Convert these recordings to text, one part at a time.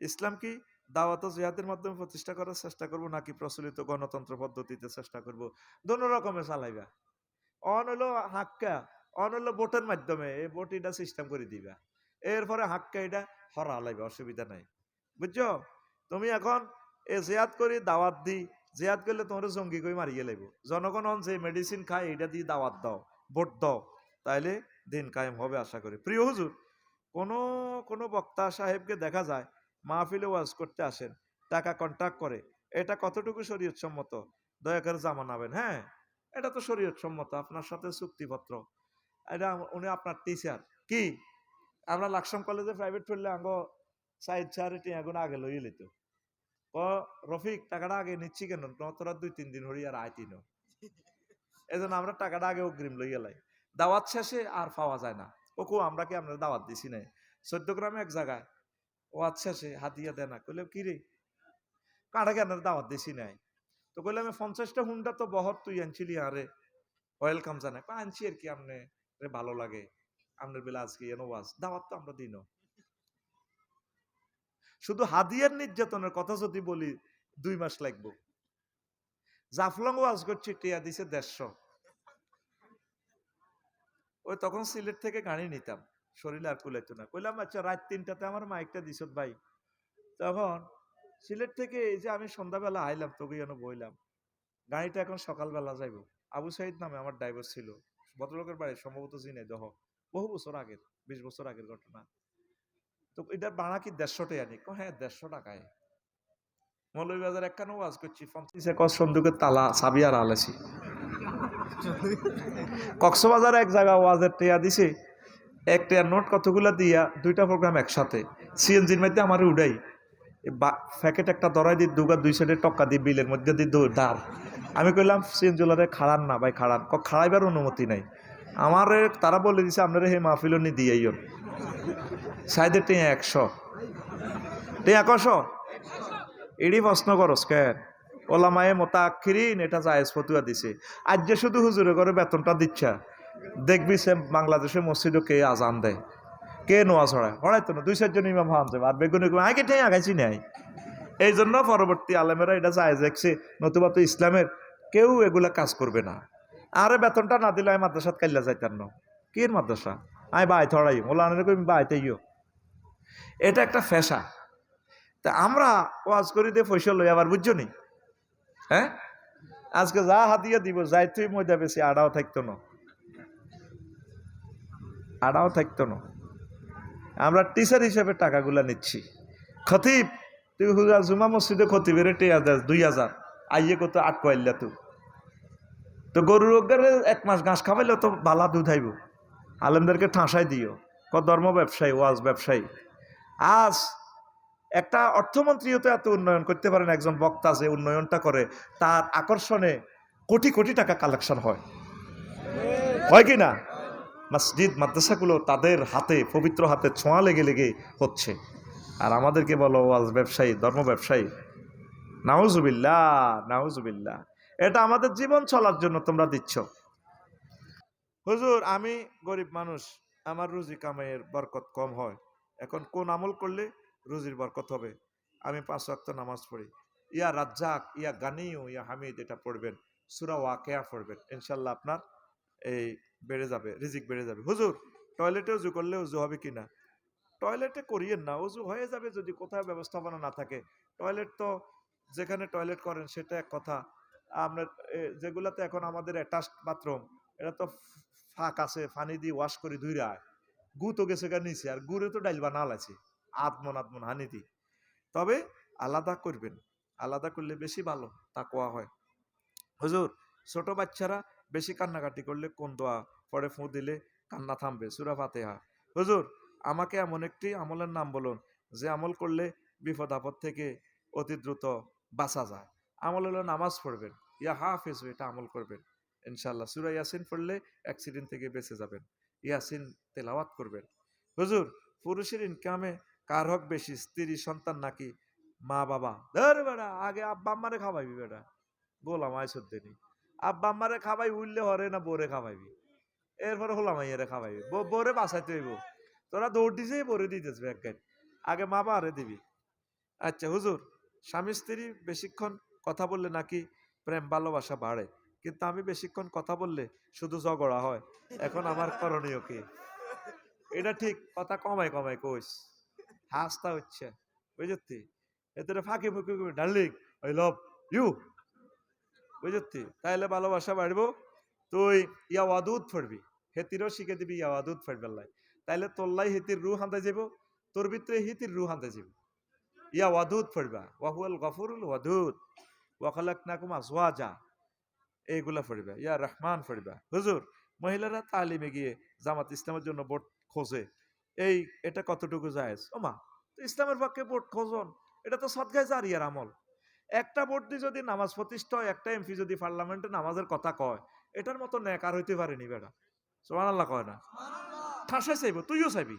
ইসলাম কি দাওয়াত ও জিহাদের মাধ্যমে প্রতিষ্ঠা করার চেষ্টা করব নাকি প্রচলিত গণতন্ত্র পদ্ধতিতে চেষ্টা করব? দোনো রকমের চালাইবা। অন হইলো হাক্কা, অন হইলো ভোটের মাধ্যমে এই ভোট এটা সিস্টেম করে দিবা। এরপরে হাক্কা এটা হরা লাইবা, অসুবিধা নাই। বুঝছো? তুমি এখন জিহাদ করি দাওয়াত দি, জিহাদ করলে তোমার জঙ্গি করে মারিয়ে লাইব। জনগণ যে মেডিসিন খায় এটা দিয়ে দাওয়াত দাও, ভোট দাও, তাইলে দিন কায়েম হবে আশা করি। প্রিয় হুজুর, কোন কোন বক্তা সাহেবকে দেখা যায় মাহফিলে ওয়াজ করতে আসেন, টাকা কন্ট্যাক্ট করে। এটা কতটুকু শরীয়ত সম্মত? দয়া করে জানাবেন। হ্যাঁ, এটা তো শরীয়ত সম্মত, আপনার সাথে চুক্তিপত্র। এটা উনি আপনার টিচার কি? আমরা লাকসাম কলেজে প্রাইভেট পড়লে আঙ্গ সাইড চারিটি এখন আগে লইয়ে লিত। ও রফিক, টাকাটা আগে নিচ্ছি কেন? তোরা 2-3 দিন হরি আর আইতি না। এই জন্য আমরা টাকাটা আগে অগ্রিম লইয়া লাই। দাওয়াত শেষে আর পাওয়া যায় না। ওকো আমরা কি আমরা দাওয়াত দিছি নাই? 14 গ্রামে এক জায়গায় ওয়াজ শেষে হাতিয়া দেয় না। কইলে কি রে, কাটা কেন দাওয়াত দিছি নাই? তো কইলে আমি 50টা হুন্ডা তো বহর তুই আনছিলি, আরে ওয়েলকাম জানাই। আনছি আর কি, আমনে রে ভালো লাগে, আমনের বেলা আজকে এনো ওয়াজ দাওয়াত তো আমরা দিন। শুধু হাদিয়ার নির্যাতনের কথা যদি বলি 2 মাস লাগবো। জাফলং ওয়াজ করছি, টিয়া দিছে 150। ওই তখন সিলেট থেকে গাড়ি নিতাম, শরীরে আর কুলাইতো না। কইলাম আচ্ছা রাত 3টাতে আমার মাইকটা দিছ ভাই। তখন সিলেট থেকে এই যে আমি সন্ধ্যাবেলা আইলাম, তোকে যেন বইলাম, গাড়িটা এখন সকালবেলা যাইব। আবু সাইদ নামে আমার ড্রাইভার ছিল। ভদ্রলোকের বাড়ি সম্ভবত ঝিনাইদহ, বহু বছর আগের, 20 বছর আগের ঘটনা। তো এটার ভাড়া কি 150 টাকা নি? হ্যাঁ 150 টাকায়। মৌলভীবাজার একখানে ওয়াজ করছি, 50 সন্দুকের তালা চাবি আর আলেছি। কক্সবাজার এক জায়গা ওয়াজের টেয়া দিছে, এক টেয়ার নোট কতগুলা দিয়া 2টা প্রোগ্রাম একসাথে সিএনজির মধ্যে আমার উড়াই প্যাকেট একটা ধরাই দি, দুগা 2 সাইডে টক্কা দিয়ে বিলের মধ্যে দিয়ে দাঁড়। আমি কইলাম সিএনজিওয়ালারে খাড়ান না ভাই, খাড়ান। খাড়াইবার অনুমতি নাই আমার। তারা বলে দিছে আপনারা হে মাহফিল নি দিয়েই সাইডে টেয়া 100 টেয়া 100 এডি প্রশ্ন করস কেন? ওলামায়ে মোতাআখিরিন এটা জায়েজ ফতুয়া দিছে। আজ যে শুধু হুজুরে করে বেতনটা দিচ্ছা, দেখবি সে বাংলাদেশে মসজিদও কে আজান দেয়, কে নোয়া ছড়ায়, হড়াইতো না 2-4 জন ইমাম হান যাবে, আর বেগুনি আগে ঠেয়ে আগাইছি নাই। এই জন্য পরবর্তী আলেমেরা এটা জায়েজ দেখছে, নতুবা তো ইসলামের কেউ এগুলা কাজ করবে না। আরে বেতনটা না দিলে আমি মাদ্রাসাত কাইলা যাইতাম না। কির মাদ্রাসা? আমি বাই থড়াই ওলা বাইতেইও। এটা একটা ফেশা। তা আমরা ওয়াজ করি দিয়ে পয়সা লই আবার, বুঝছো নি? হ্যাঁ, আজকে যা হাতিয়া দিব, যাই তুই ময়দা বেশি আড়াও থাকতো না, আড়াও থাকতো না। আমরা টিচার হিসেবে টাকাগুলা নিচ্ছি। খতিব, তুই হুজা জুমা মসজিদে খতিবের 2000 আইয়ে কত আটকো আইলা তুই তো গরুর রোগের 1 মাস ঘাস খাওয়াইলে তো বালা দুধ আইব। আলেমদেরকে ঠাঁসাই দিও, ধর্ম ব্যবসায়ী, ওয়াজ ব্যবসায়ী। আজ একটা অর্থমন্ত্রীও তো এত উন্নয়ন করতে পারেন, একজন বক্তা যে উন্নয়নটা করে তার আকর্ষণে কোটি কোটি টাকা কালেকশন হয়, হয় কি না? মসজিদ মাদ্রাসাগুলো তাদের হাতে, পবিত্র হাতে ছোঁয়া লেগে লেগে হচ্ছে। আর আমাদেরকে বলো ওয়াজ ব্যবসায়ী, ধর্ম ব্যবসায়ী। নাউজুবিল্লাহ, নাউজুবিল্লাহ। এটা আমাদের জীবন চলার জন্য তোমরা দিচ্ছ। হুজুর আমি গরিব মানুষ, আমার রুজি কামাইয়ের বরকত কম হয়, এখন কোন আমল করলে রুজির বরকত হবে? আমি 5 ওয়াক্ত নামাজ পড়ি। ইয়া রাজ্জাক, ইয়া গানিউ, ইয়া হামিদ এটা পড়বেন, সূরা ওয়াকিয়া পড়বেন, ইনশাআল্লাহ আপনার এই বেড়ে যাবে, রিজিক বেড়ে যাবে। হুজুর টয়লেটে উজু করলে উজু হবে কিনা? টয়লেটে করিয়েন না, উজু হয়ে যাবে যদি কোথাও ব্যবস্থাপনা না থাকে। টয়লেট তো যেখানে টয়লেট করেন সেটা এক কথা, আপনার যেগুলাতে এখন আমাদের অ্যাটাচড বাথরুম, এটা তো ফাঁক আছে, পানি দিয়ে ওয়াশ করে ধুই রায়, গু তো গেছে গা নিচে, আর গুড়ে তো ডাইল বানাল আছে আধমন আধমন হানি দি। তবে আলাদা করবেন, আলাদা করলে বেশি ভালো, তাকওয়া হয়। হুজুর ছোট বাচ্চারা বেশি কান্নাকাটি করলে কোন দোয়া পরে ফু দিলে কান্না থামবে? সূরা ফাতিহা। হুজুর আমাকে এমন একটি আমলের নাম বলুন যে আমল করলে বিপদ আপদ থেকে অতি দ্রুত বাঁচা যায়। আমল হলো নামাজ পড়বেন, ইয়া হাফেজ এটা আমল করবেন ইনশাআল্লাহ। সূরা ইয়াসিন পড়লে অ্যাক্সিডেন্ট থেকে বেঁচে যাবেন, ইয়াসিন তেলাওয়াত করবেন। হুজুর পুরুষের ইনকামে কার হক বেশি, স্ত্রী, সন্তান নাকি মা বাবা? ধর বেটা, আগে আব্বা আম্মারে খাওয়াইবি বেটা, গোলাম আইসুদ্দিনী। আব্বা আম্মারে খাবাই উঠলে হরে না বোরে খাওয়াইবি, এরপরে হলাম আইয়ারে খাওয়াইবি, বোরে বাঁচাইতে হইব। তোরা দৌড় দিছে বোরে দিতেছে এক গাইড, আগে মা বাবারে দিবি। আচ্ছা হুজুর, স্বামী স্ত্রী বেশিক্ষণ কথা বললে নাকি প্রেম ভালোবাসা বাড়ে, কিন্তু আমি বেশিক্ষণ কথা বললে শুধু ঝগড়া হয়। এখন আমার করণীয় কি? এটা ঠিক, কথা কমাই কমাই কইস, হাসতা হচ্ছে, বুঝতি? এতে ফাঁকি ফুঁকি ডার্লিং আই লাভ ইউ, বুঝতি? তাইলে ভালোবাসা বাড়বো। তুই ইয়া ওয়াদুদ ফড়বি, হেতিরও শিখে দিবি ইয়া ওয়াদুদ ফড়বেল্লাই, তাইলে তোল্লাই হেতির রু হাঁদা যাব, তোর ভিতরে হিতির রু হাঁদা যাব। ইয়া ওয়াদুদ ফড়বা, ওয়াহুয়াল গফুরুল ওয়াদুদ, ওয়া খালাকনাকুম আজওয়াজা, এইগুলা ফড়বা, ইয়া রহমান ফড়বা। হুজুর, মহিলারা তালিমে গিয়ে জামাত ইসলামের জন্য ভোট খোঁজে, এই এটা কতটুকু জায়েজ? ওমা, তো ইসলামের পক্ষে ভোট খোঁজন, এটা তো সদগায় জারিয়ার আমল। একটা ভোট দিয়ে যদি নামাজ প্রতিষ্ঠা হয়, একটা এমপি যদি পার্লামেন্টে নামাজের কথা কয়, এটার মতো ন্যাক আর হইতে পারেনি বেটা। সুবহানাল্লাহ কয় না? ঠাসা চাইব, তুইও চাইবি,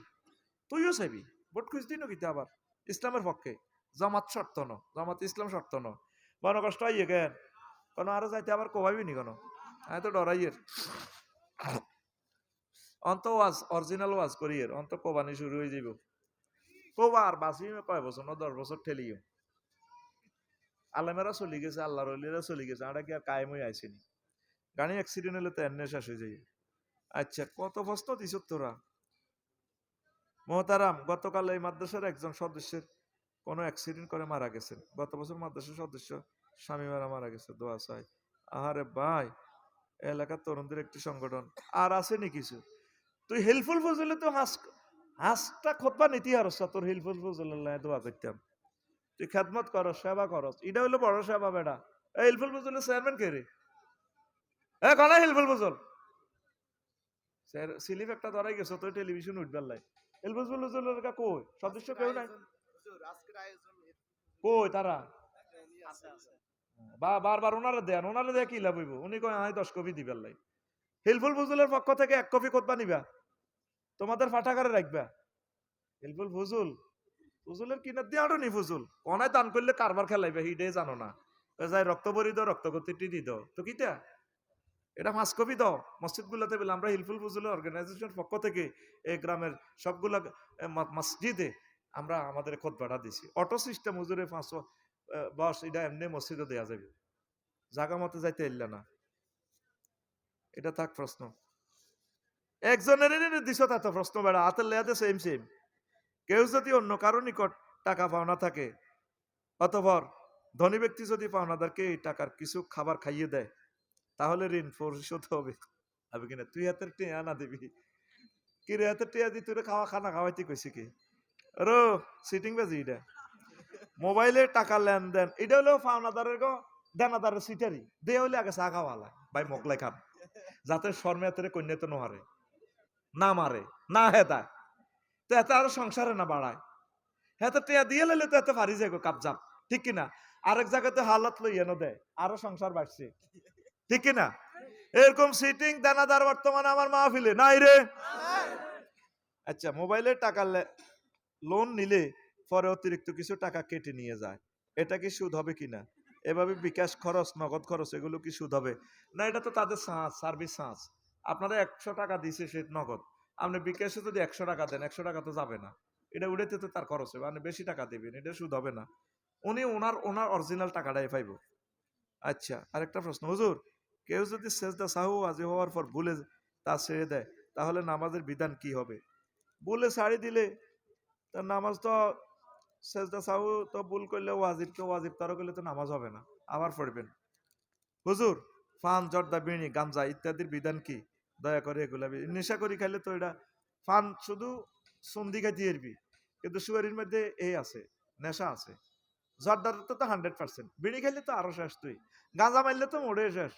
তুইও চাইবি ভোট খুঁজতি না কিতা আবার ইসলামের পক্ষে। জামাত শর্ত ন, জামাত ইসলাম শর্ত ন, মনে কষ্ট আইয়ে কেন কোনো আরো যাইতে আবার কবাইবি নি কোনো, আমি তো ডরাইয়ের অন্ত ওয়াজ অরিজিনাল ওয়াজ করিয়ের অন্ত কোবানি শুরু হয়ে যাইব। কোবা আর বাঁচি কয় বছর না 10 বছর ঠেলিও। আলেমেরা চলি গেছে, আল্লাহর ওলিরা চলি গেছে, আমরা কি আর কায়েম হয়ে আইসিনি? গাড়ি অ্যাক্সিডেন্ট হলে তো এনে শেষ হয়ে যায়। আচ্ছা, কত প্রশ্ন দিছ তোরা? মোহতারাম, গতকাল এই মাদ্রাসার একজন সদস্যের কোনো অ্যাক্সিডেন্ট করে মারা গেছেন। গত বছর মাদ্রাসার সদস্য স্বামী মারা গেছে, দোয়া চাই। আহারে ভাই, এলাকার তরুণদের একটি সংগঠন আর আসেনি কিছু। তুই হেল্পফুল ফজলে তো হাঁসটা খোদবা নীতি হারস, তোর হেল্পফুল ফজলের দোয়া করতাম। তুই খেদমত করস, সেবা করস, এটা হইলো বড় সেবা বেটা। এই হেল্পফুল ফজলের চেয়ারম্যান কে রে? এ কনা হেল্পফুল ফজল সিলিপ একটা ধরাই গেছো, তুই টেলিভিশন উঠবার লাই। হেল্পফুল ফজলের কই সদস্য কেউ নাই? কই তারা? বারবার ওনারা দেন, ওনারা দেয়া কি লাভ হইব? উনি কয় আমি 10 কপি দিবার লাই। হেল্পফুল ফজলের পক্ষ থেকে 1 কপি কোতবা নিবা, তোমাদের ফাটাকারে রাখবা। হেল্পফুল ফজল, ফজলের কিনার দিয়ে আরো নি ফজল অনায় দান করলে কারবার খেলাইবে হিডে জানো না, যাই রক্ত ভরি দাও, রক্ত গতিটি দি দাও তো কিতা, এটা 5 কপি দাও মসজিদ গুলাতে বলে। আমরা হিলফুল ফজলের অর্গানাইজেশনের পক্ষ থেকে এই গ্রামের সবগুলা মসজিদে আমরা আমাদের খোদবাটা দিছি। অটো সিস্টেম হুজুরে 500 বস, এটা এমনি মসজিদে দেয়া যাবে, জাগা মতো যাইতে এলা না। এটা থাক প্রশ্ন একজনের দিছ, তা তো প্রশ্ন বেড়া হাতের লেয়াতে সেম সেম। কেউ যদি অন্য কারো নিকট টাকা পাওনা থাকে, অতঃপর ধনী ব্যক্তি যদি পাওনাদারকে এই টাকার কিছু খাবার খাইয়ে দেয়, তাহলে ঋণ পরিশোধ হবে হবে কিনা? তুই হাতের টিয়া না দিবি কি রে? হাতের টিয়া দি তুই খাওয়া খানা খাওয়াইতে কইছি কি? রো সিটিং বাজি এটা মোবাইলে টাকা লেনদেন, এটা হলো পাওনাদারের গো দেনাদারের সিটারি দে হইলে আগে চা খাওয়ালা ভাই মকলাই খান, যাতে শর্মে হাতের কন্যা তো নহারে না মারে না হেতায়, তো এত আরো সংসারে না বাড়ায়। হ্যাঁ, তো টিয়া দিয়ে লাইলে তো এত পারি যাইব কাপজাপ, ঠিক কিনা? আরেক জায়গাতে হালত লইয়া নো দেয়, আরো সংসার বাড়ছে, ঠিক কিনা? এরকম সিটিং দানাদার বর্তমানে আমার মাহফিলে নাই রে। আচ্ছা, মোবাইলে টাকা লোন নিলে পরে অতিরিক্ত কিছু টাকা কেটে নিয়ে যায়, এটা কি সুদ হবে কিনা? এভাবে বিকাশ খরচ, নগদ খরচ, এগুলো কি সুদ হবে না? এটা তো তাদের সার্ভিস চার্জ। আপনারা 100 টাকা দিছে সে নগদ, আপনি বিকাশে যদি 100 টাকা দেন, 100 টাকা তো যাবে না, এটা উড়াইতে তো তার খরচ হবে, আপনি বেশি টাকা দিবেন, এটা সুদ হবে না। উনি ওনার ওনার অরিজিনাল টাকাটাই পাইব। আচ্ছা, আরেকটা প্রশ্ন হুজুর, কেউ যদি সেজদা সাহু আজি হওয়ার পর ভুলে তা ছেড়ে দেয়, তাহলে নামাজের বিধান কি হবে? ভুলে ছাড়ি দিলে তার নামাজ তো, সেজদা সাহু তো ভুল করলে ওয়াজিবকে ওয়াজিব তারা করলে তো নামাজ হবে না, আবার পড়বেন। হুজুর, পান, জর্দা, বিড়ি, গাঞ্জা ইত্যাদির বিধান কি? দয়া করে এগুলা নেশা করি খাইলে তো এটা পান শুধু সন্ধি খাইতে এরবি, কিন্তু সুয়ারির মধ্যে এই আছে, নেশা আছে। জর্দার তো 100%, বিড়ি খাইলে তো আরো শেষ, তুই গাঁজা মারলে তো মোড়ে শেষ,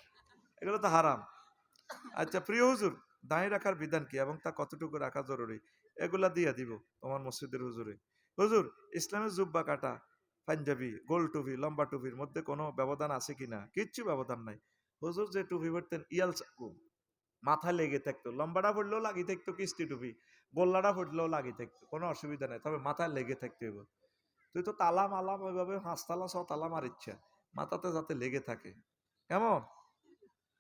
এগুলো তো হারাম। আচ্ছা প্রিয় হুজুর, দাঁড়িয়ে রাখার বিধান কি এবং তা কতটুকু রাখা জরুরি? এগুলা দিয়া দিব তোমার মসজিদের হুজুরে। হুজুর, ইসলামের জুব্বা কাটা, পাঞ্জাবি, গোল টুপি, লম্বা টুপির মধ্যে কোনো ব্যবধান আছে কিনা? কিচ্ছু ব্যবধান নাই। হুজুর যে টুপি পরতেন ইয়াল মাথায় লেগে থাকতো, লম্বাটা পড়লেও লাগি থাকতো, কিস্তি টুপি গোল্লাটা পড়লেও লাগি থাকতো, কোনো অসুবিধা নেই, তবে মাথায় লেগে থাকতে হবে। তুই তো তালা মালা ওইভাবে 5 তালা 6 তালা মারিচ্ছা, মাথাতে যাতে লেগে থাকে, কেমন?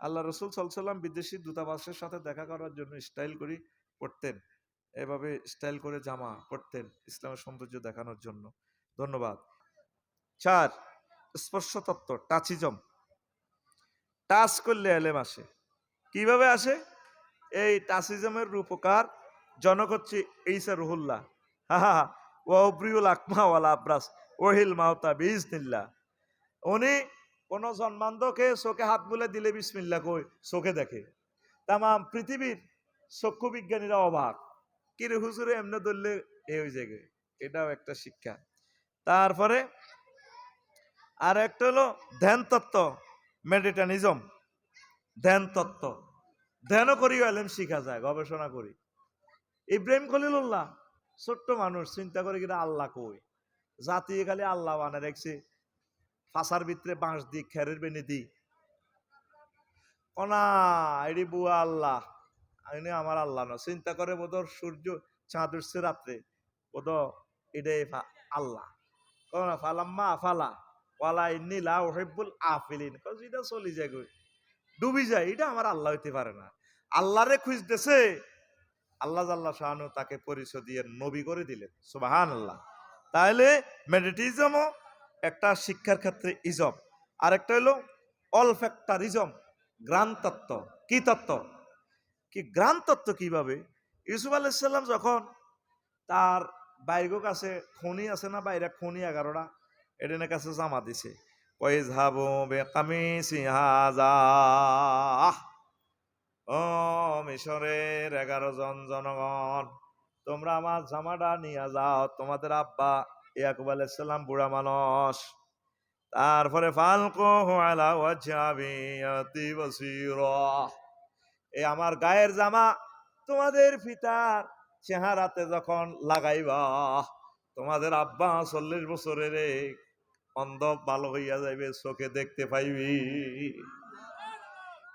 আল্লাহ রসুল সাল্লাল্লাহু বিদেশি দূতাবাসের সাথে দেখা করার জন্য স্টাইল করে পড়তেন, এভাবে স্টাইল করে জামা পড়তেন ইসলামের সৌন্দর্য দেখানোর জন্য। ধন্যবাদ। 4 স্পর্শ তত্ত্ব, টাচিজম। টাচ করলে এলেম আসে। কিভাবে আসে? এই টাচিজমের রূপকার জনক হচ্ছে ঈসা রুহুল্লাহ। হা হা ওয়াবরিউল আকমা ওয়াল আব্রাস ওহিল মাউতা বিইজনিল্লাহ। উনি কোন জন্মান্ধকে চোখে হাত বুলে দিলে বিসমিল্লাহ কই চোখে দেখে। তামাম পৃথিবীর চক্ষু বিজ্ঞানীরা অবাক, কিরে হুজুরে এমনি ধরলে এ হয়ে যায়। এটাও একটা শিক্ষা। তারপরে আর একটা হলো ধ্যান তত্ত্ব, মেডিটানিজম। ধ্যান তত্ত্ব, ধ্যানও করি এলেম শিখা যায়, গবেষণা করি। ইব্রাহিম খলিলুল্লাহ ছোট্ট মানুষ, চিন্তা করে কিনা আল্লাহ কই, জাতি খালি আল্লাহ বানা রেখছে, ফাঁসার ভিতরে বাঁশ দি খেরের বেনে দি কনা এডি বুয়া আল্লাহ, আমি আমার আল্লাহ না। চিন্তা করে বোধ সূর্য চাঁদ উঠছে রাত্রে, বোধ এটাই আল্লাহ। কনা ফালাম্মা ফালা ওয়ালা ইন্নিলা ওহিব্বুল আফিলিন, এটা চলি যায় গই, ডুবি যায়, এটা আমার আল্লাহ হইতে পারে না। আল্লাহরে খুঁজতেছে, আল্লাহ জাল্লা শাহানু তাকে পরিচয় দিয়ে নবী করে দিলেন। সুবহানাল্লাহ। তাহলে মেডিটিজমও একটা শিক্ষার ক্ষেত্রে ইজম। আরেকটা হলো অলফ্যাক্টারিজম, গ্রান তত্ত্ব। কি তত্ত্ব? কি গ্রান তত্ত্ব কিভাবে? ইউসুফ আলাইহিস সালাম যখন তার বাইরের কাছে খনি আছে না, বাইরে খনি 11টা, এডেনের কাছে জামা দিছে, কইযহাবু বিকামিসি হাযা, ও মিশরের 11 জন জনগণ, তোমরা আমার জামাটা নিয়ে যাও, তোমাদের আব্বা ইয়াকুব আলাইহিস সালাম বুড়া মানুষ। তারপরে ফালকুহু আলা ওয়াজহি বাসীরা, এই আমার গায়ের জামা তোমাদের পিতার চেহারাতে যখন লাগাইবা, তোমাদের আব্বা 40 বছরের অন্ধ ভালো হইয়া যাইবে, চোখে দেখতে পাইবি।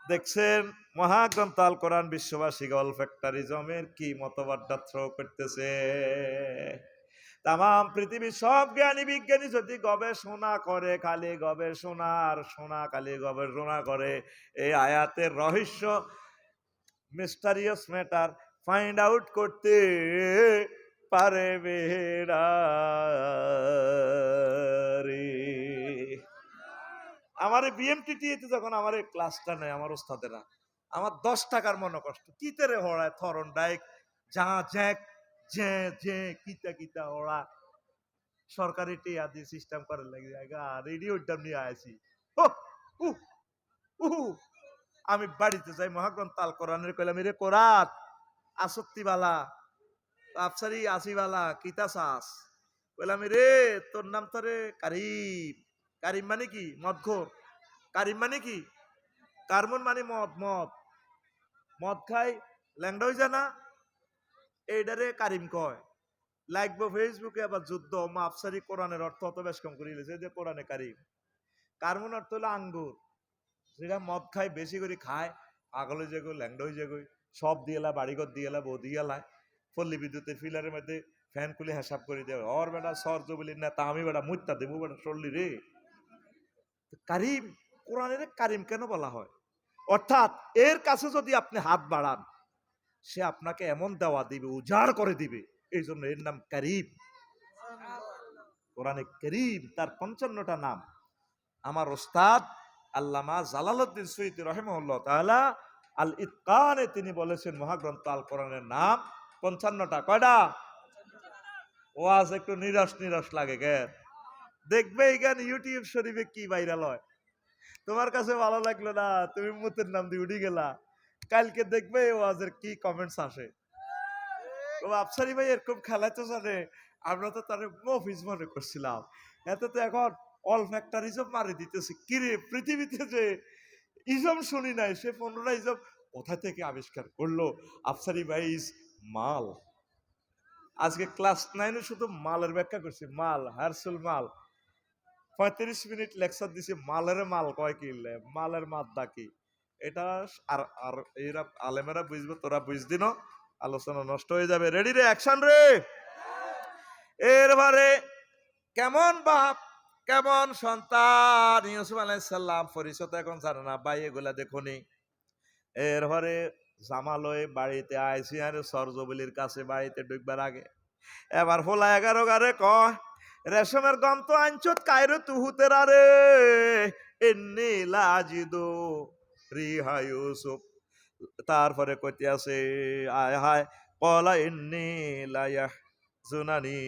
দেখছেন মহাগ্রন্থ আল কোরআন বিশ্ববাসী অলফ্যাক্টারিজমের কি মতবাদটা থ্রো করতেছে। তাম পৃথিবীর সব জ্ঞানী বিজ্ঞানী যদি গবেষণা করে, খালি গবেষণার সোনা, খালি গবেষণা করে, এই আয়াতের রহস্য, মিস্টারিয়াস ম্যাটার ফাইন্ড আউট করতে পারবে না রে। আমার বিএমটিটিতে যখন আমার ক্লাসটা নেয় আমার ওস্তাদেরা, আমার 10 টাকার মনে কষ্ট, কিতেরে হড়ায় থরন ডাইক যা জ্যাক যে যে কিতা কিতা ওরা সরকারি টিয়া দিয়ে সিস্টেম করে লাগে রেডিও নিয়ে আসি। আমি বাড়িতে যাই, মহাগ্রন্থ আল কোরআনের কইলাম, রে কোরআন আসত্তিবালা আফসারি আসিবালা কিতা চাস, কইলাম রে তোর নাম তো রে কারিম। কারিম মানে কি? মদখোর। কারিম মানে কি? কারমন মানে মদ, মদ মদ খাই ল্যাংডা হয়ে যায় না, এইটারে কারিম কয়। লাগবো ফেসবুকে আবার যুদ্ধ মাফসারি কোরআনের অর্থ অত বেশ কম করে যে কোরআনে কারিম। কারমন অর্থ হলো আঙ্গুর, যেটা মদ খায় বেশি করে খায়, আগলে যে ল্যাংডা হয়ে যায়, সব দিয়েলা, বাড়িঘর দিয়েলা, বউ দিয়েলায়, পল্লী বিদ্যুতের ফিলারের মধ্যে ফ্যান খুলে হিসাব করে দেবে, ওর বেটা সর জবলির না তা আমি বেটা মুত্তা দেবো বেটা চললি রে। কারিম, কোরআনের কারিম কেন বলা হয়? অর্থাৎ এর কাছে যদি আপনি হাত বাড়ান, সে আপনাকে এমন দেওয়া দিবে, উজাড় করে দিবে, এই জন্য এর নাম কারিম। কোরআনে কারিম তার 55টা নাম। আমার ওস্তাদ আল্লামা জালালউদ্দিন সুয়ুতী রাহিমাহুল্লাহ তাআলা আল ইতকানে তিনি বলেছেন, মহাগ্রন্থ আল কোরআনের নাম 55টা। কয়টা? ওয়াজ একটু নিরাশ নিরাশ লাগে কেন? দেখবে এখানে ইউটিউব শরীফে কি ভাইরাল হয়, তোমার কাছে ভালো লাগলো না, তুমি মুতের নাম দিয়ে উঠে গেলা, কালকে দেখবে ওয়াজের কি কমেন্টস আসে। ও আফসারি ভাই এরকম খেলাতে জানে, আমরা তো তার মফিজ মনে করছিলাম, এত তো এখন অল ফ্যাক্টর ইজম মারি দিতেছে। কিরে পৃথিবীতে যে ইজম শুনি নাই, সে 15টা ইজম কোথা থেকে আবিষ্কার করলো? আফসারি ভাই ইজ মাল। আজকে ক্লাস 9-এ শুধু মালের ব্যাখ্যা করছি, মাল হারসুল মাল। 35 মিনিট লেকচার দিছে, মালের মাল কয় কি, মালের মাদ্দা কি, এটা আর আর এরা আলেমেরা বুঝবে, তোরা বুঝদি না, আলোচনা নষ্ট হয়ে যাবে। রেডি রে, অ্যাকশন রে। এরবারে কেমন বাপ কেমন সন্তান, ইউসুফ আলাইহিস সালাম পরিচয় এখন জানে না, ভাই এগুলা দেখুনি। এরপরে জামালয় বাড়িতে আইসি, আর সরজবলির কাছে বাড়িতে ঢুকবার আগে এবার হোলা 11 গারে কয়, রেশমের গম তো আনছত কায়রো তুহুতেরা রে এন্নি লাজিদু রিহা ইউসুফ। তারপরে কইতে আছে আয় হায় কলা ইন্নি লায়াহ জুনানি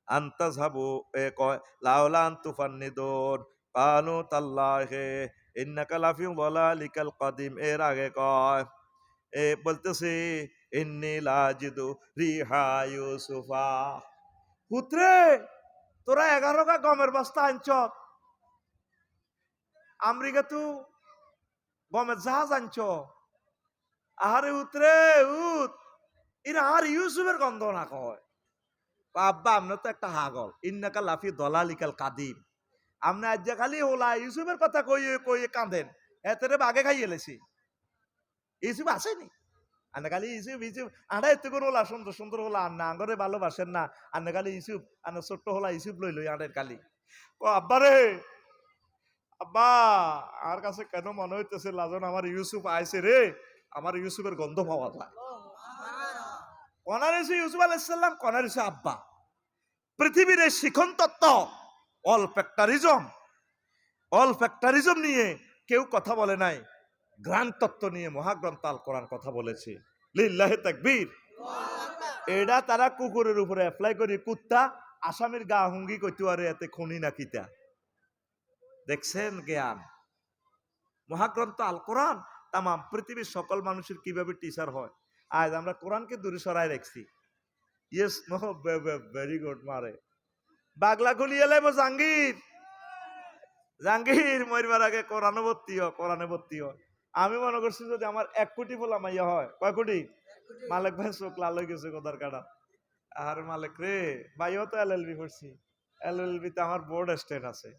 আন্তাযহাবু এ কয় লাউলা আনতুফান্নিদুন কালু তাল্লাহি ইন্নাকা লাফি যালালিকাল কাদিম। এর আগে কয় এ বলতেছে ইন্নি লাজিদু রিহা ইউসুফা। পুত্রে তোরা 11 গমের বস্তা আনছ, আমেরিকা তু গমের জাহাজ আনছ, আহারে উতরে উত এরা আর ইউসুফের গন্ধ না কয়। আব্বা আমরা তো একটা হাগল ইন্নাকা লাফি দলালিকাল কাদিম। আমরা আজ খালি ওলা ইউসুফের কথা কইয়ে কইয়ে কাঁদেন এতে বাগে খাইয়ে লেছি। ইউসুফ আসেনি আন্না খালি ইউসুফ ইউসুফ আন্না এত করে ওলা সুন্দর সুন্দর হলা আন্না আঙ্গরে ভালোবাসেন না আন্না খালি ইউসুফ আন্না ছোট্ট হলা ইউসুফ লই লই আনের খালি ও আব্বা রে আব্বা আর কাছে কেন মনে হইতেছে লাজন আমার ইউসুফ আইছে রে, আমার ইউসুফের গন্ধ পাওয়া যায়। কনার এসে ইউসুফ আলাইসাল্লাম, কনার এসে আব্বা। পৃথিবীর এই শিখন তত্ত্ব অল ফ্যাক্টরিজম নিয়ে কেউ কথা বলে নাই, গ্রান্ড তত্ত্ব নিয়ে মহাগ্রন্থ আল কোরআন কথা বলেছে। লিল্লাহি তাকবীর। এটা তারা কুকুরের উপরে অ্যাপ্লাই করি, কুত্তা আসামির গা হুঙ্গি কইতে পারে এতে খুনি না কিতা। দেখছেন জ্ঞান মহাগ্রন্থ আল কোরআন তাম পৃথিবীর সকল মানুষের কিভাবে টিচার হয়। আজ আমরা কোরআনকে দূরে সরাই রাখছি। ইয়েস নো ভেরি গুড মারে বাগলা গুলিয়ে লাইব জাহাঙ্গীর জাহাঙ্গীর মরবার আগে কোরআনে ভর্তি হয়। আমি মনে করছি যদি আমার 1 কোটি বলা মাইয়া হয়, কয় কোটি? মালিক ভাই চোখ লাল হয়ে গেছে কোদার কাটা। আর মালিক রে ভাইও তো এলএলবি করছি, এলএলবি তে আমার বোর্ড স্ট্যান্ড আছে,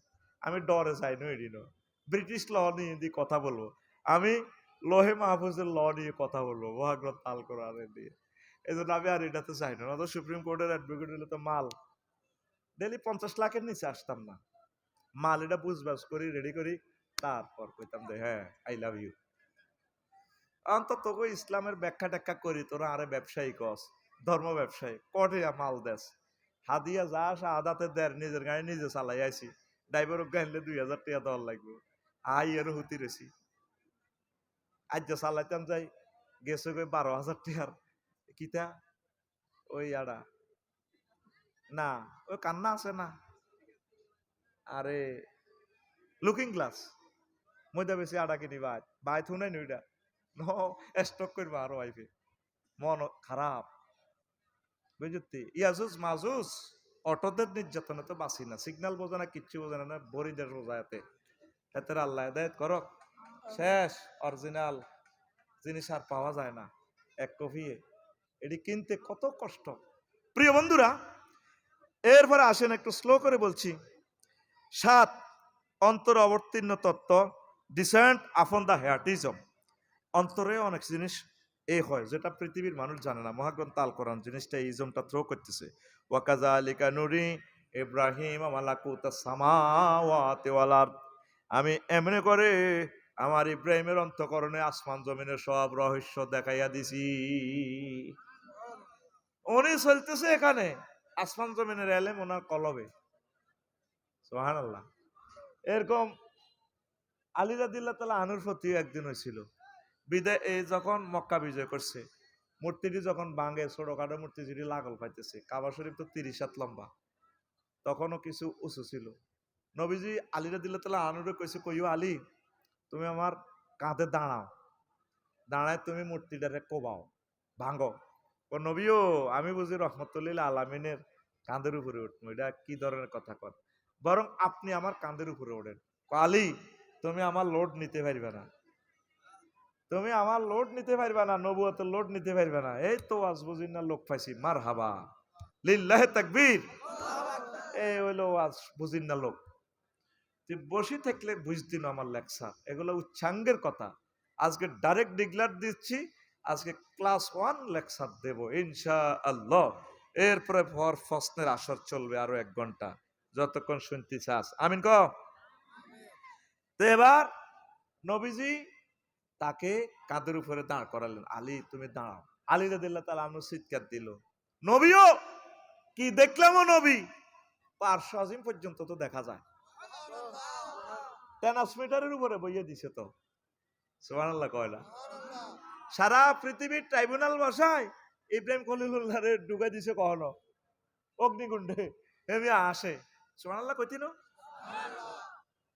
আমি ডরে যাই না এডিনো ব্রিটিশ ল নিয়ে কথা বলবো, আমি লোহে মাহফুজের ল নিয়ে কথা বলবো, মহাগ্রন্থ আল কোরআন দিয়ে। এই জন্য আমি আর এটাতে চাই না, তো সুপ্রিম কোর্টের অ্যাডভোকেট হলে তো মাল ডেলি 50 লাখের নিচে আসতাম না। মাল এটা বুঝবাস করি রেডি করি তারপর কইতাম যে হ্যাঁ আই লাভ ইউ। অন্তত তোকে ইসলামের ব্যাখ্যা ট্যাখ্যা করি, তোরা আরে ব্যবসায়ী কস, ধর্ম ব্যবসায়ী কটিয়া মাল দেশ হাদিয়া যা আসা আদাতে দেয়, নিজের গাড়ি নিজে চালাই আইছি, ড্রাইভার গাইলে 2000 টাকা দেওয়ার লাগবে, আই এর হুতি রেছি আজ যে চালাইতাম যাই গেছে গই 12,000 টাকার কিতা ওই আড়া না ওই কান্না আছে না, আরে লুকিং গ্লাস মধ্যে বেশি আড়া কিনি ভাই থুনাই নইটা স্টক করবা আরো আইফে মন খারাপ বুঝতি। ইয়াজুজ মাজুজ অটোদের নির্যাতনে তো বাঁচি না, সিগন্যাল বোঝে না, কিচ্ছু বোঝে না, বড়ি দেশ বোঝাতে এতে আল্লাহ হেদায়েত করক। শেষ অরিজিনাল জিনিস আর পাওয়া যায় না, 1 কপি এটি কিনতে কত কষ্ট। প্রিয় বন্ধুরা এরপরে আসেন একটু স্লো করে বলছি। 7 অন্তর অবতীর্ণ তত্ত্ব ডিসেন্ট আপন দা হেয়াটিজম। অন্তরে অনেক জিনিস হয় যেটা পৃথিবীর মানুষ জানে না, মহাগ্রন্থ আল কোরআন জিনিসটা এই ইজমটা থ্রো করতেছে। ওয়াকাযালিকা নুরি ইব্রাহিম মালাকুতাস সামাওয়াতি ওয়াল আরদ। আমি এমনি করে আমার ইব্রাহিমের অন্তঃকরণে আসমান জমিনের সব রহস্য দেখাইয়া দিছি। উনি চলতেছে এখানে আসমান জমিনের এলেম ওনার কলবে, সুবহানাল্লাহ। এরকম আলী রাদিয়াল্লাহু তাআলা আনুর প্রতি একদিন হয়েছিল বিদায়, এই যখন মক্কা বিজয় করছে, মূর্তিটি যখন ভাঙে, ছোটখাটো মূর্তি যেটি লাগল পাইতেছে, কাবা শরীফ তো 30 হাত লম্বা, তখনও কিছু উঁচু ছিল। নবীজি আলী রাদিয়াল্লাহু তাআলা আনুরে কইছে, কইও আলী তুমি আমার কাঁধে দাঁড়াও, দাঁড়ায় তুমি মূর্তিটারে কোবাও, ভাঙো। ও নবীও আমি বুঝি রহমতুল্লিল আলামিনের কাঁধের উপরে উঠবো, এটা কি ধরনের কথা কর, বরং আপনি আমার কাঁধের উপরে ওঠেন। আলী তুমি আমার লোড নিতে পারবে না, তুমি আমার লোড নিতে পারবে না, নবুয়তের লোড নিতে পারবে না। এই তো আজ বুঝি না লোক পাইছি, মার হাবা লিল্লাহে তাকবীর। এই হইলো আজ বুঝি না লোক, তুই বসে থাকলে বুঝতি না আমার লেকচার, এগুলো উচ্চাঙ্গের কথা। আজকে ডাইরেক্ট ডিক্লার দিচ্ছি, আজকে ক্লাস 1 লেকচার দেব ইনশাআল্লাহ। এরপরে প্রশ্নের আসর চলবে আরো 1 ঘন্টা, যতক্ষণ শুনতে চাস। আমিন ক। তো এবার নবীজি তাকে কাঁধের উপরে দাঁড় করালেন, আলী তুমি দাঁড়াও। আলী রাদিয়াল্লাহু তাআলা আনহু চিৎকার দিল, নবীও কি দেখলাম, ও নবী পার্শ্ব আজিম পর্যন্ত তো দেখা যায়, ট্রান্সমিটারের উপরে বইয়ে দিছে তো, সুবহানাল্লাহ কয় না? সারা পৃথিবীর ট্রাইব্যুনাল বসায় ইব্রাহিম খলিলুল্লাহরে ঢুকাই দিছে কখনো অগ্নিকুণ্ডে, এমনি হাসে, সুবহানাল্লাহ কইতি না,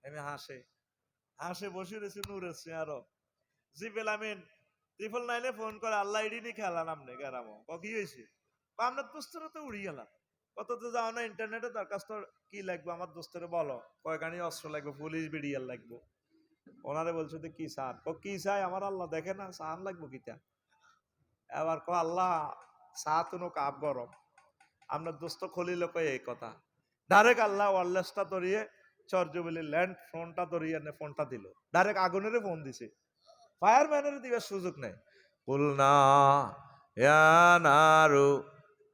এমনি হাসে, হাসে বসে রয়েছে নূরের চেয়ারও। জিবেল আমিন 999 ফোন করে, আল্লাহ ইডি নি খেলা নামনে গেরামো কি হয়েছে, আপনার দোস্তরে তো উড়ি গেলাম, কত তো যাও না ইন্টারনেটে, দরখাস্ত কি লাগবে আমার দোস্তরে বলো, কয়খানি অস্ত্র লাগবে, পুলিশ বিডিআর লাগবে, ওনারে বলছো তো কি চান, কি চাই আমার আল্লাহ দেখে না, চান লাগবো কিতা, এবার আল্লাহ চা তুনো কাপ গরম, আপনার দোস্ত খলিল কয়ে এই কথা, ডাইরেক্ট আল্লাহ ওয়ারলেসটা ধরিয়ে চরজুবিলি ল্যান্ড ফোনটা ধরিয়ে এনে ফোনটা দিল, ডাইরেক্ট আগুনের ফোন দিছে, ফায়ারম্যানের দিবার সুযোগ নেই। কুলনা ইয়া নারু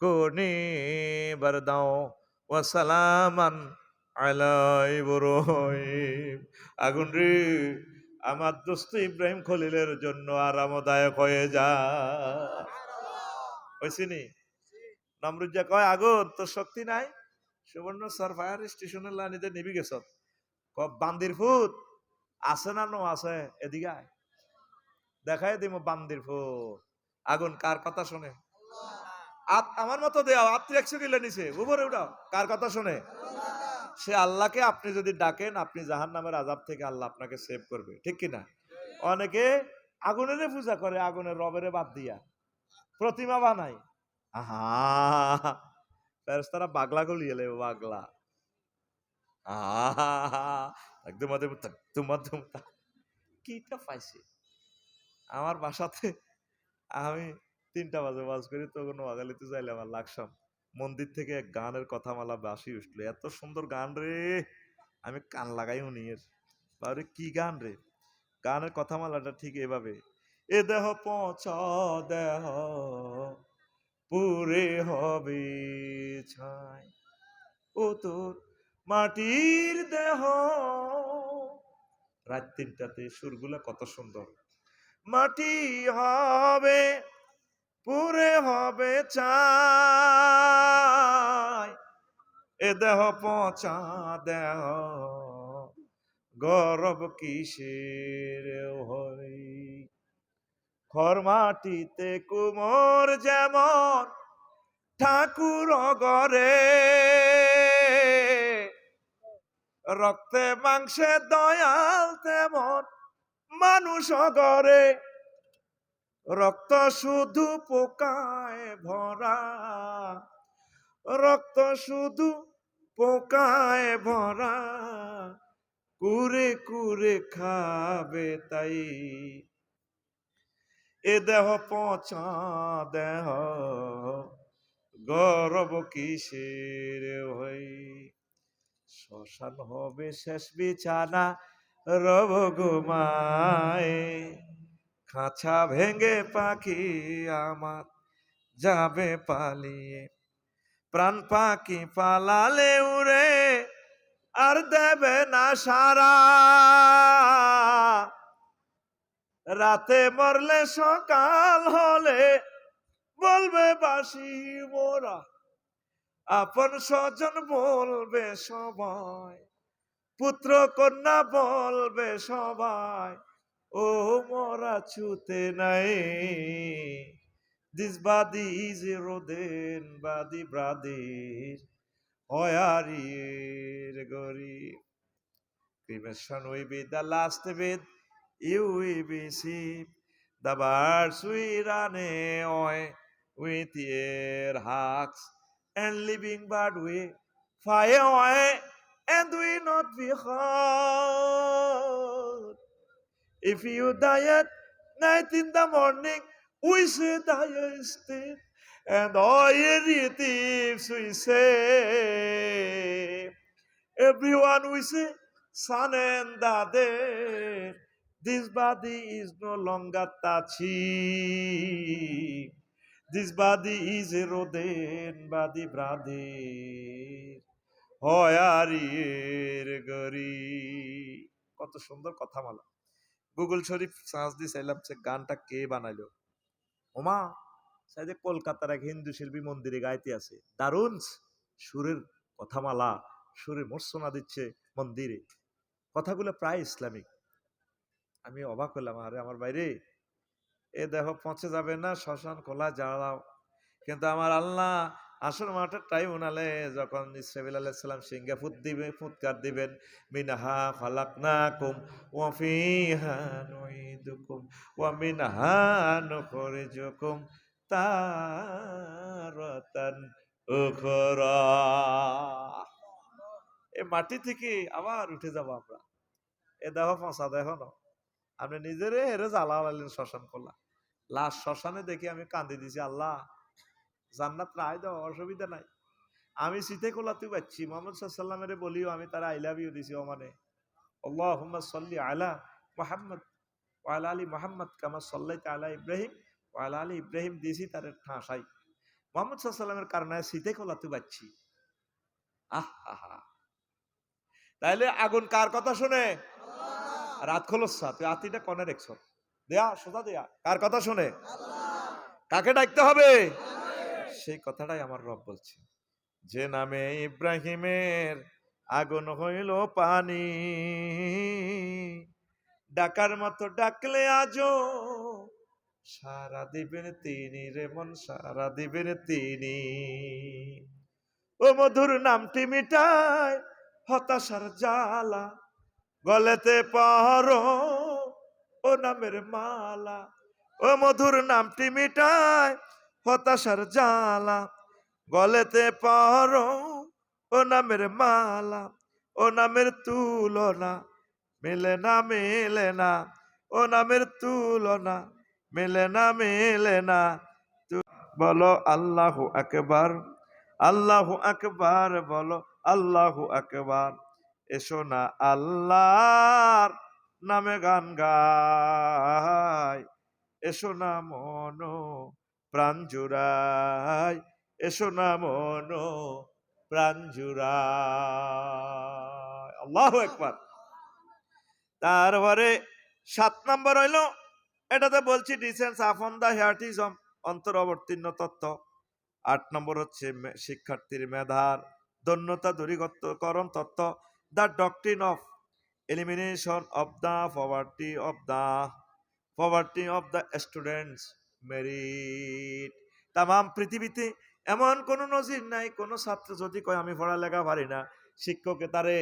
কুনি বারদাও ওয়া সালামান আলা ইব্রাহিম, আগুন রে আমার দোস্ত ইব্রাহিম খলিলের জন্য আরামদায়ক হয়ে যা, হইছিনি? নমরুজ্জা কয় আগুন তোর শক্তি নাই, সুবর্ণ স্যার ফায়ার স্টেশনের লাইনিতে নিবি গেছ, বান্দির ফুট আছে না নো আছে, এদিকে আয় দেখাই দিব বান্দির ফুট, আগুন কার কথা শুনে, আমার মতো দেওয়া আপনি 100 কিলো নিচে উপরে উঠাও, কার কথা শুনে, সে আল্লাহকে আপনি যদি ডাকেন, আপনি জাহান্নামের আযাব থেকে আল্লাহ আপনাকে সেভ করবে, ঠিক কিনা? অনেকে আগুনের পূজা করে, আগুনের রবেরে বাদ দিয়া প্রতিমা বানাই, আহা ফেরেশতারা পাগলা গলিয়ে লেবে, পাগলা, আহা একদম তোমার কিটা পাইছে। আমার বাসাতে আমি 3টা বাজে ওয়াজ করি, তখন নোয়াখালীতে যাইলে আমার লাগসাম মন্দির থেকে এক গানের কথা মালা বাসি উঠলো, এত সুন্দর গান রে, আমি কান লাগাই উনির, বারে কি গান রে, গানের কথা মালাটা ঠিক এভাবে, এ দেহ পচা দেহ পুরে হবে ছাই, ও তোর মাটির দেহ, রাত 3টাতে সুরগুলা কত সুন্দর, মাটি হবে পুরে হবে চাই, এ দেহ পচা দেহ গরব কিসের হয়, খর মাটিতে কুমোর যেমন ঠাকুর গরে, রক্তে মাংসে দয়াল তেমন মানুষ গরে, রক্ত শুধু পোকায় ভরা, রক্ত শুধু পোকায় ভরা, কুরে কুরে খাবে তাই, এ দেহ পচা দেহ গরব কিসের হই, শ্মশান হবে শেষ বিছানা রব ঘুমায়, খাঁচা ভেঙে পাখি আমার যাবে পালিয়ে, প্রাণ পাখি পালালে উড়ে আর দেবে না সারা, রাতে মরলে সকাল হলে বলবে বাসি মোরা, আপন স্বজন বলবে সবাই, পুত্র কন্যা বলবে সবাই, ও মরা ছুতে নাই, this body is eroding body brother, hoyari gori, cremation will be the last bit you will be saved, the birds will run away with their hawks, and living bird will fly away and will not be hurt. If you die at night in the morning, we say die instead, and all your relatives we say, everyone we say, son and daughter, this body is no longer touchy, this body is eroding body brother, হয়ারির গরি, কত সুন্দর কথা মালা। Google শরীফ search দিয়ে চাইলাম সে গানটা কে বানাইলো, ওমা সাইদে কলকাতার এক হিন্দু শিল্পী মন্দিরে গাইতে আছে, দারুণ সুরের কথামালা সুরে মূর্ছনা দিচ্ছে মন্দিরে, কথাগুলো প্রায় ইসলামিক। আমি অবাক হলাম, আরে আমার বাইরে এ দেহ পৌঁছে যাবে না, শ্মশান খোলা জ্বালাও। কিন্তু আমার আল্লাহ আসল মাঠের টাইম উনালে যখন ইসরাফিল আলাইহিস সালাম সিংহে ফুৎকার দিবেন, মিনহা খালাকনাকুম ওয়া ফিহা নুঈদুকুম ওয়া মিনহা নুখরিজুকুম তারাতান উখরা। এই মাটি থেকে আবার উঠে যাব আমরা। এ দেহ পচা দেহ না, আপনি নিজেরে হেরে জ্বালা লাইলেন শ্মশান খোলা। লাশ শ্মশানে দেখে আমি কান্দি দিছি, আল্লাহ জান্নাত নাই দাও, অসুবিধা নাই। আমি শীতে কোলাতে পাচ্ছি, মোহাম্মদ সাল্লামের বলিও আমি তারা আই লাভ ইউ দিছি। ও মানে আল্লাহুম্মা সাল্লি আলা মুহাম্মদ ওয়া আলা আলি মুহাম্মদ কামা সাল্লাইতা আলা ইব্রাহিম ওয়া আলা আলি ইব্রাহিম দিছি তার ঠাঁসাই। মোহাম্মদ সাল্লামের কারণে শীতে কোলাতে পাচ্ছি। আহ আহা, তাইলে আগুন কার কথা শুনে? রাত খোলসা তুই আতিটা কনে রেখছ, দেয়া সোজা দেয়া, কার কথা শুনে? কাকে ডাকতে হবে? সেই কথাটাই আমার রব বলছে, যে নামে ইব্রাহিমের আগুন হইল পানি, ডাকার মতো ডাকলে আজো সারা দিবেন তিনি রে মন, সারা দিবেন তিনি। ও মধুর নামটি মিটায় হতাশার জ্বালা, গলেতে পরো ও নামের মালা। ও মধুর নামটি মিটায় হতাশার জ্বালা, গলেতে পরো ও নামের মালা। ও নামের তুলনা মেলে না, মেলে না, ও নামের তুলনা মেলে না, মেলে না। বলো আল্লাহু আকবার, আল্লাহু আকবার, বলো আল্লাহু আকবার। এসো না আল্লাহর নামে গান গাই, এসো না মন প্রাণ জুড়াই, এসো না মন প্রাণ জুড়াই। আল্লাহু আকবার। তারপরে 7 নম্বর হইল, এটাতে বলছি ডিসেন্স আপন দা হিয়ার্টিজম, অন্তর অবতীর্ণ তত্ত্ব। 8 নম্বর হচ্ছে শিক্ষার্থীর মেধার দন্যতা দূরীকরণ তত্ত্ব, the doctrine of elimination of the poverty of the students merit. তাম পৃথিবীতে এমন কোন নজির নাই, কোন ছাত্র যদি কয় আমি পড়ালেখা পারি না, শিক্ষকে তারে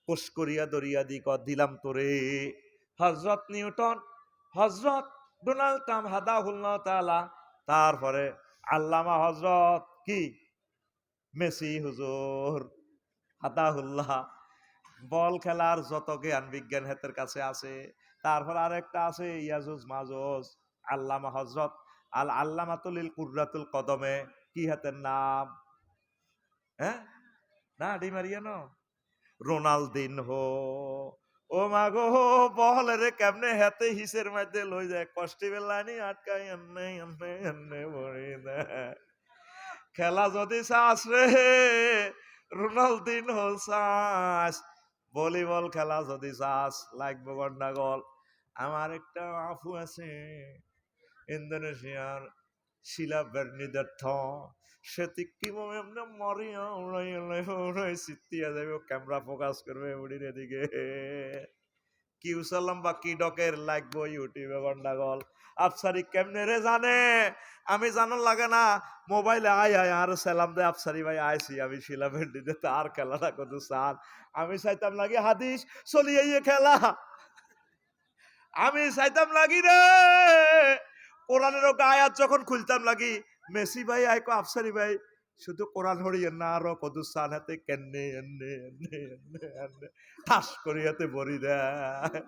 কোষ করিয়া দরিয়া দিলাম তোরে। হযরত নিউটন, হযরত ডোনাল্ড ট্রাম্প হাদাহুল্লাহ তাআলা, তারপরে আল্লামা হযরত কি মেসি হুজুর হাদাহুল্লাহ, বল খেলার যত জ্ঞান বিজ্ঞান হেতের কাছে আছে। তারপর আরেকটা আছে ইয়াজুজ মাজুজ, আল্লামা হযরত আল আল্লামাতুল কুররাতুল কদমে, কি হাতের নাম? হ্যাঁ না ডিমারিয়ানো, রোনালদিনহো। ও মাগো, বল রে কেমনে হাতে হিসের মধ্যে লই যায়, কষ্টি বেলানি আটকাই এমনে এমনে এমনে ভরে দেয়। খেলা যদি চাস রে রোনালদিনহো চাস, ভলিবল খেলা যদি চাস লাগবে গন্ডাগোল। আমার একটা আফু আছে ইন্দোনেশিয়ার শিলা বের্নিদার্থ, সে তিক্কিমো এমনি মরিয়া উড়াই সিটিয়া যাবে, ক্যামেরা ফোকাস করবে উড়ির এদিকে। কি উসালাম বা কি ডকের লাগবো ইউটিউবে গন্ডাগোল। আফসারি কেমনে রে জানে, আমি জানার লাগে না, মোবাইলে আয় আয় আর সালাম দে আফসারি ভাই আইসি আমি শিলা বের্নিতে, তার খেলাটা কত সার। আমি চাইতাম লাগি হাদিস চলিয়ে খেলা, আমি চাইতাম লাগি রে কোরআনের আয়াত যখন খুলতাম লাগি, মেসি ভাই আইকো আফসারি ভাই শুধু কোরআন হরিয়ে না, আরো কদু সান হাতে কেন্নে এন্নে এন্নে এন্নে এন্নে ঠাস করি হাতে ভরি দেয়।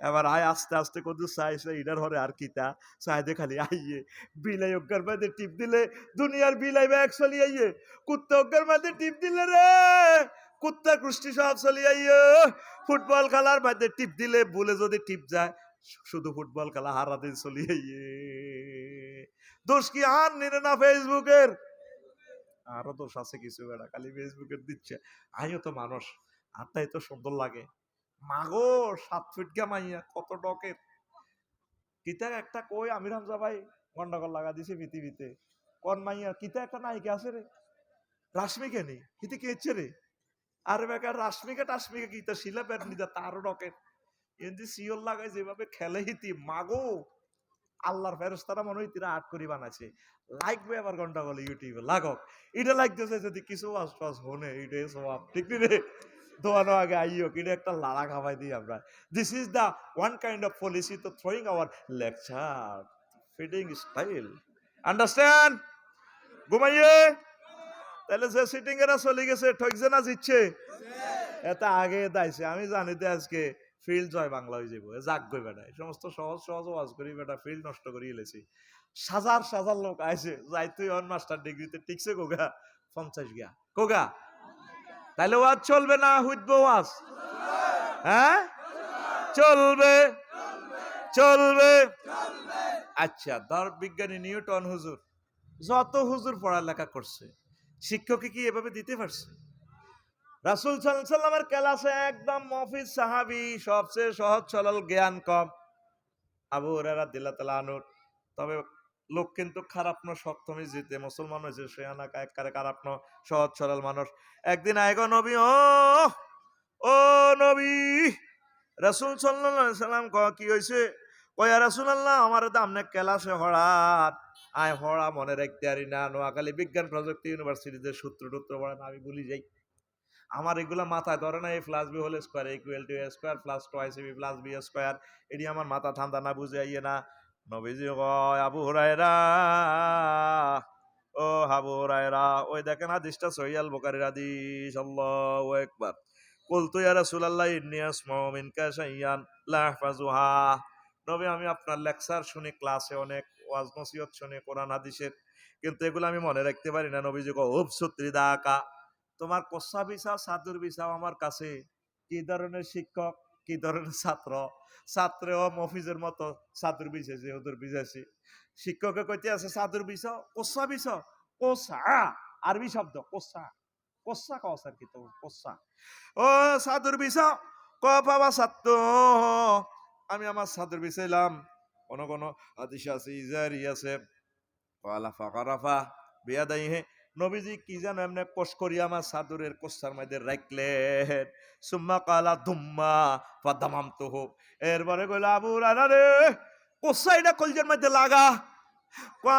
এবার আয় আস্তে আস্তে কদু চাইছে ইডার হরে আর কিতা চাইদে খালি আইয়ে বিলাই অজ্ঞার মাঝে টিপ দিলে দুনিয়ার বিলাই ব্যাগ চলি আইয়ে, কুত্তা অজ্ঞার মাঝে টিপ দিলে রে কুত্তা কুষ্টি সব চলি আইয়ে। ফুটবল খেলার মাঝে টিপ দিলে বলে যদি টিপ যায়, শুধু ফুটবল খেলা হারা দিন চলি আইয়ে। দোষ কি আর নিরে না ফেসবুকের? আরো দোষ আছে কিছু, বেড়া খালি ফেসবুকের দিচ্ছে। আইও তো মানুষ, আত্মাই তো সুন্দর লাগে। মাগো 7 ফিট মাইয়া কত ডকের, কিতা একটা কই আমির হামজা ভাই গন্ডগোল লাগা দিছে পৃথিবীতে। কোন মাইয়া কিতা একটা নায়িকা আছে রে, রাশমি কেনি কিতে কে রে, আর বেকার রাশ্মিকা টাশ্মিকা কি তা শিলা প্যাট নিতে তারও রকেট এমনি সিওল লাগাই যেভাবে খেলে হিতি মাগো আল্লাহর ফেরেশতারা মনে হয় তিরা আট করি বানাইছে লাগবে আবার ঘন্টা বলে ইউটিউবে লাগক এটা লাগতেছে যদি কিছু আশপাশ হনে এটাই সব ঠিক নি রে দোয়ানো আগে আইও কিন্তু একটা লাড়া খাওয়াই দিই আমরা this is the one kind of policy to throwing our lecture feeding style understand ঘুমাইয়ে তাহলে যে সিটিং এরা চলে গেছে ঠকছে না জিতছে এটা আগে দাইছে আমি জানি তো আজকে ফিল্ড জয় বাংলা হয়ে যাবো যাক গই বেটা এই সমস্ত সহজ সহজ ওয়াজ করি বেটা ফিল্ড নষ্ট করি এলেছি সাজার সাজার লোক আইছে যাই তুই অন মাস্টার ডিগ্রিতে টিকছে কোগা 50 গিয়া কোগা তাহলে ওয়াজ চলবে না হুইতবো ওয়াজ হ্যাঁ চলবে চলবে আচ্ছা ধর বিজ্ঞানী নিউটন হুজুর যত হুজুর পড়ালেখা করছে শিক্ষকে কি এভাবে দিতে পারছে রাসূল সাল্লাল্লাহু আলাইহি সাল্লামের ক্লাসে একদম মফিজ সাহাবী সবচেয়ে সহজ সরল জ্ঞান কম আবু হুরায়রা রাদিয়াল্লাহু তাআলা আনহু তবে লোক কিন্তু খারাপ না সপ্তমী জিতে মুসলমান হয়েছে সে আনাকা একবারে খারাপ না সহজ সরল মানুষ একদিন আইগো নবী ও নবী রাসূল সাল্লাল্লাহু আলাইহি সাল্লাম কি হইছে কয়া রাসূলুল্লাহ আমার দামনে ক্লাসে হড়াত আয় হড়া মনে রাখতে পারি না নোয়াখালী বিজ্ঞান প্রযুক্তি ইউনিভার্সিটিতে সূত্র টুত্র পড়েন আমি ভুলি যাই আমার এগুলা মাথায় ধরে না A plus B whole square equal to A square plus twice B plus B square এটি আমার মাথা ঠান্ডা না বুঝে আইয়ে না নবীজি কয় আবু হুরায়রা ও আবু হুরায়রা ওই দেখেন হাদিসটা সহিহ আল বুখারীর হাদিস আল্লাহু আকবার কুলতু ইয়া রাসূলুল্লাহ ইন্নী আসমাউ মিনকা শাইয়ান লা আহফাজুহা নবী আমি আপনার লেকচার শুনি ক্লাসে অনেক ওয়াজ নসিহত শুনি কোরআন হাদিসের কিন্তু এগুলো আমি মনে রাখতে পারি না নবীজি কয় উপসুত্রি দাকা তোমার কোসা বিছাও সাদুর বিছাও আমার কাছে কি ধরনের শিক্ষক কি ধরনের ছাত্র ছাত্রেও মফিজের মতো সাদুর বিছাইছে ওদের বিছাইছে শিক্ষকে কইতে আছে সাদুর বিছাও কোসা বিছাও কোসা আরবি শব্দ কোসা কোসা কসার কি তো কোসা ও সাদুর বিছাও ক বাবা ছাত্র আমি আমার সাদুর বিছাইলাম কোন কোন হাদিস আছে ইজারি আছে ওয়ালা ফাকারাফা বিয়াদাইহি নবীজি কি যেন এমনি কোষ করি আমার সাদুরের কোষার মধ্যে রাখলেন সুম্মা কালা দুম্মা ফাদামাম তো হোক এরপরে কইল আবু রানা রে কোষা এটা কলজের মধ্যে লাগা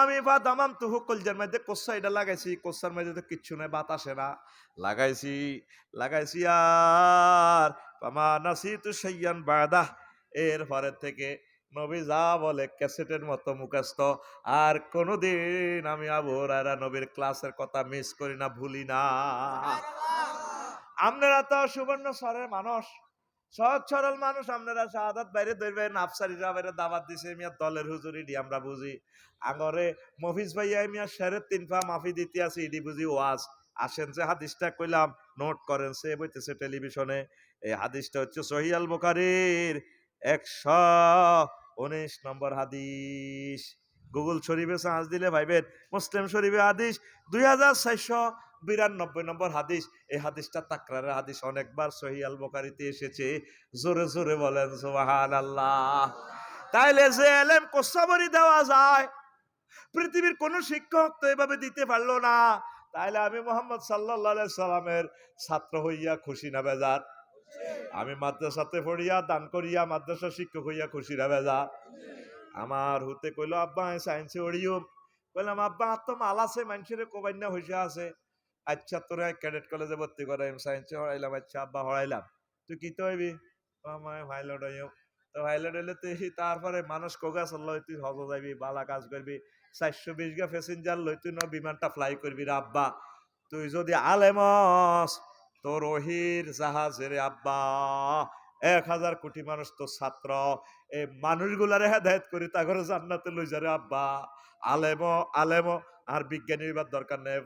আমি ফাদামাম তো হোক কলজের মধ্যে কোষা এটা লাগাইছি কোষার মধ্যে তো কিচ্ছু নাই বাতাসে না লাগাইছি আর পামা নাসি তু সাইয়ান বাদা এর পরের থেকে নবী যা বলে ক্যাসেটের মতো মুখস্থ আর কোনোদিন আমি আবু হুরায়রা নবীর ক্লাসের কথা মিস করি না ভুলি না আপনারা তো সুবর্ণ স্বরের মানুষ সহজ সরল মানুষ আপনারা শাহাদাত বাইরে ধরবেন আফসারিরা বাইরে দাওয়াত দিছে মিয়া দলের হুজুরি ডি আমরা বুঝি আগরে মফিজ ভাইয়া মিয়া শেরের 3 পা মাফি দিতে আছে ইডি বুঝি ওয়াজ আসেন যে হাদিসটা কইলাম নোট করেন সে বইতেছে টেলিভিশনে এই হাদিসটা হচ্ছে সহিহ আল বুখারীর 119 নম্বর হাদিস গুগল শরীফে সার্চ দিলে ভাইবেন মুসলিম শরীফে হাদিস 2492 নম্বর হাদিস এই হাদিসটা তাকরারের হাদিস অনেকবার সহিহ আল বুখারীতে এসেছে জোরে জোরে বলেন সুবহানাল্লাহ তাইলে যে এলেম কোসাবরি দেওয়া যায় পৃথিবীর কোন শিক্ষক তো এভাবে দিতে পারলো না তাইলে আমি মুহাম্মদ সাল্লাল্লাহু আলাইহি সাল্লামের ছাত্র হইয়া খুশি না বেজার আমি মাদ্রাসাতে পড়িয়া দান করিয়া মাদ্রাসা শিক্ষক হইয়া খুশি না বেজার আমার হুতে কইলো আব্বা সায়েন্সে পড়িও কইলাম আব্বা তো মাল আছে মানুষের কোবাইনা হইসা আছে আচ্ছা তোরা ক্যাডেট কলেজে ভর্তি করাইম সায়েন্সে পড়াইলাম আচ্ছা আব্বা পড়াইলাম তুই কি তো হইবি আমায় ভাইলট হইও তো ভাইলট হইলে তুই তারপরে মানুষ কোগা চললো তুই হজ যাবি বালা কাজ করবি 420 গা প্যাসেঞ্জার লই তুই না বিমানটা ফ্লাই করবি রে আব্বা তুই যদি আলেমস তোর ওহির জাহাজের আব্বা 1000 কোটি মানুষ তো ছাত্র এই মানুষগুলারে হেদায়েত করি তা করে জান্নাতে লই যারে আব্বা আলেম আর বিজ্ঞানী হইবার দরকার নেই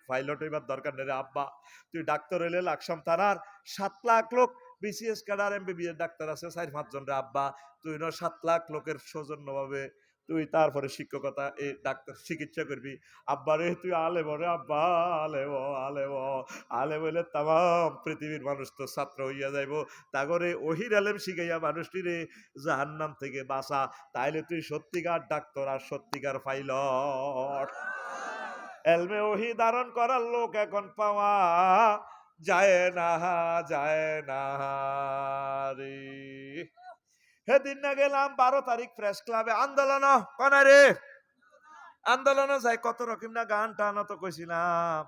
পাইলট হইবার দরকার নেই রে আব্বা তুই ডাক্তার হইলে লাকসাম থানার 7 লাখ লোক বিসিএস ক্যাডার এমবিবিএস ডাক্তার আছে 4-5 জন রে আব্বা তুই না 7 লাখ লোকের সৌজন্যভাবে তুই তারপরে শিক্ষকতা এই ডাক্তার চিকিৎসা করবি আব্বা রে তুই আলেম রে আব্বা আলেম হইলে তাম পৃথিবীর মানুষ তো ছাত্র হইয়া যাইব তাগরে ওহির আলেম শিখাইয়া মানুষটিরে জাহান্নাম থেকে বাঁচা তাইলে তুই সত্যিকার ডাক্তার আর সত্যিকার পাইলট এলমে ওহি ধারণ করার লোক এখন পাওয়া যায় না, যায় না রে। সেদিন না গেলাম 12 তারিখ প্রেস ক্লাবে আন্দোলন কনা রে, আন্দোলনে যাই কত রকম না গান টান তো কইছিলাম।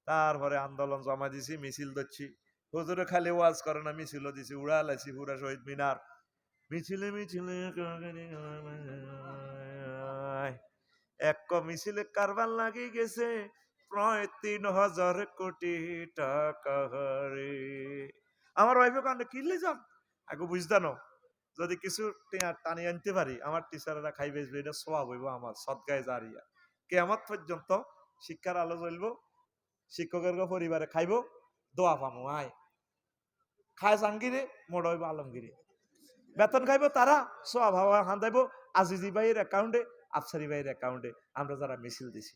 তারপরে আন্দোলন জমা দিছি, মিছিল ধরছি। হুজুরে খালি ওয়াজ করে না, মিছিলও দিছি, উড়া লাইছি পুরা শহীদ মিনার। মিছিলে মিছিলে এক মিছিলে কারবার লাগি গেছে প্রায় 3,000 কোটি টাকা রে। আমার ওয়াইফে কান্ডে কিনলে যান আগে বুঝদানো, যদি কিছু টানি আনতে পারি আমার টিচাররা খাই বেসবে, এটা সোয়াব হইব আমার সদগায় জারিয়া। কেয়ামত পর্যন্ত শিক্ষার আলো জ্বলব, শিক্ষকের পরিবারে খাইব, দোয়া পামো। আয় খায় জাহাঙ্গীরে, মোড় হইব আলমগীরে। বেতন খাইব তারা, সোয়াব হাওয়া হান্দাইব আজিজি ভাইয়ের অ্যাকাউন্টে, আফসারি ভাইয়ের অ্যাকাউন্টে। আমরা যারা মিছিল দিছি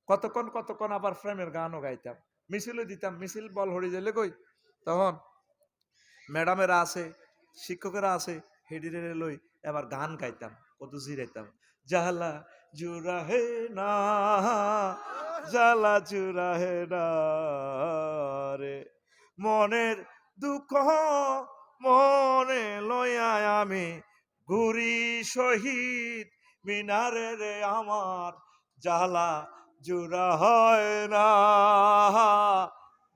কতক্ষণ কতক্ষণ আবার প্রেমের গানও গাইতাম, মিছিলও দিতাম। মিছিল বল হরি যাইলে কই তখন ম্যাডামেরা আছে, শিক্ষকেরা আছে, হেডিরে লই এবার গান গাইতাম, কত জিরাইতাম। জালা জুরা হে না, জালা জুরা হে না রে, মনের দুঃখ মনে লইয়া আমি ঘুরি শহীদ মিনারে রে, আমার জালা জুরা হয় না,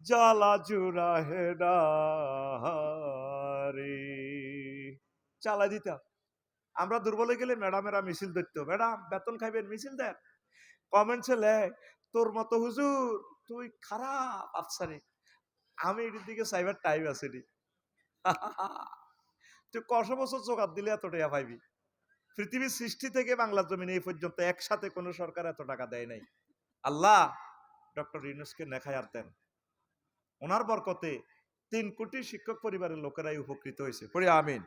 জালা জুরা হে না রে। চালাই দিতাম। আমরা দুর্বল হয়ে গেলে ম্যাডামেরা মিছিল ধরতো, ম্যাডাম বেতন খাইবেন মিছিল দেন। কমেন্টসে লেখ তোর মতো হুজুর তুই খারাপ আফসারি। আমি এটির দিকে সাইবার টাইম আসেনি। তুই কত বছর জোগাড় দিলে এত টাকা পাইবি? পৃথিবীর সৃষ্টি থেকে বাংলার জমিনে এই পর্যন্ত একসাথে কোনো সরকার এত টাকা দেয় নাই। আল্লাহ ডক্টর ইউনূসকে নেখায়াত দেন, ওনার বরকতে 3 কোটি শিক্ষক পরিবারের লোকেরাই উপকৃত হয়েছে। পড়ি আমিন।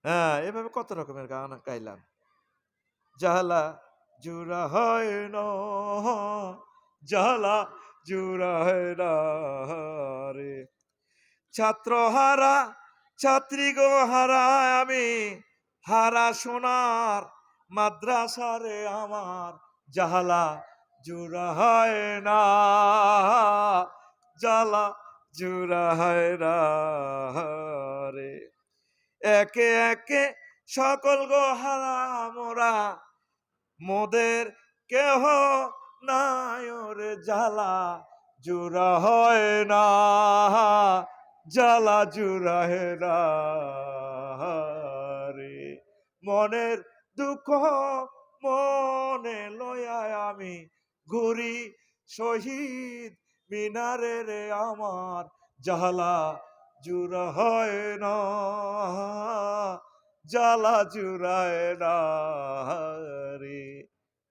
হ্যাঁ, এভাবে কত রকমের গান গাইলাম। জালা জুরা হয় না, জালা জুরা হয় না রে, ছাত্র হারা ছাত্রী গো হারা আমি, হারা সোনার মাদ্রাসা রে আমার, জালা জুরা হয় না, জালা জুরা হয় না রে। একে একে সকল গো হারা মোরা, মোদের কেহ নাই রে, জালা জুরা হয় না, জালা জুরা হে না রে, মনের দুঃখ মনে লয়া আমি ঘুরি শহীদ মিনারে রে, আমার জালা জুরা হয় না, জালা জুরায় না রে।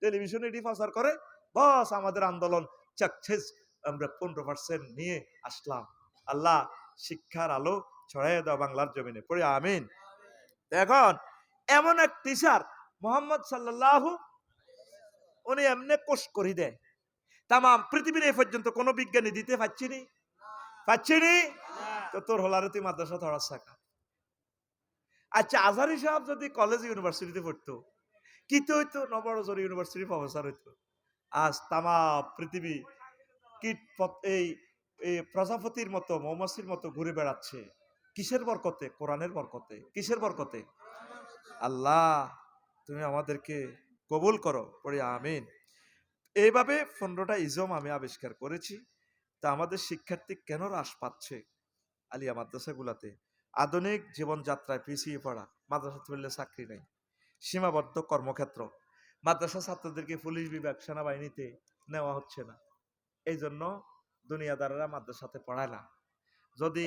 টেলিভিশনে এটি প্রচার করে, বাস আমাদের আন্দোলন সাকসেস, আমরা 15% নিয়ে আসলাম। আল্লাহ শিক্ষার আলো ছড়াইয়া দাও বাংলার জমিনে। পড়ে আমিন। এখন এমন এক টিচার মোহাম্মদ সাল্লাল্লাহু, উনি এমনি কোষ করি দেয় তাম পৃথিবীর এই পর্যন্ত কোনো বিজ্ঞানী দিতে পারছিনি, পাচ্ছিনি। তো তোর হলারে তুই মাদ্রাসা ধরার শাখা। আচ্ছা আজহারি সাহেব যদি কলেজ ইউনিভার্সিটিতে পড়তো কি তো হইতো, নবরজর ইউনিভার্সিটির প্রফেসর হইতো। আজ তামা পৃথিবী কীট এই প্রজাপতির মতো মৌমাছির মতো ঘুরে বেড়াচ্ছে। কিসের বরকতে? কোরআনের বরকতে। কিসের বরকতে? আল্লাহ তুমি আমাদেরকে কবুল করো, পড়ি আমিন। এইভাবে 15টা ইজম আমি আবিষ্কার করেছি। তা আমাদের শিক্ষার্থী কেন হ্রাস পাচ্ছে আলিয়া মাদ্রাসাগুলাতে? আধুনিক জীবনযাত্রায় পিছিয়ে পড়া, মাদ্রাসা পড়লে চাকরি নেই, সীমাবদ্ধ কর্মক্ষেত্র, মাদ্রাসা ছাত্রদেরকে পুলিশ বিভাগ সেনাবাহিনীতে নেওয়া হচ্ছে না, এই জন্য দুনিয়াদাররা মাদ্রাসাতে পড়ায় না। যদি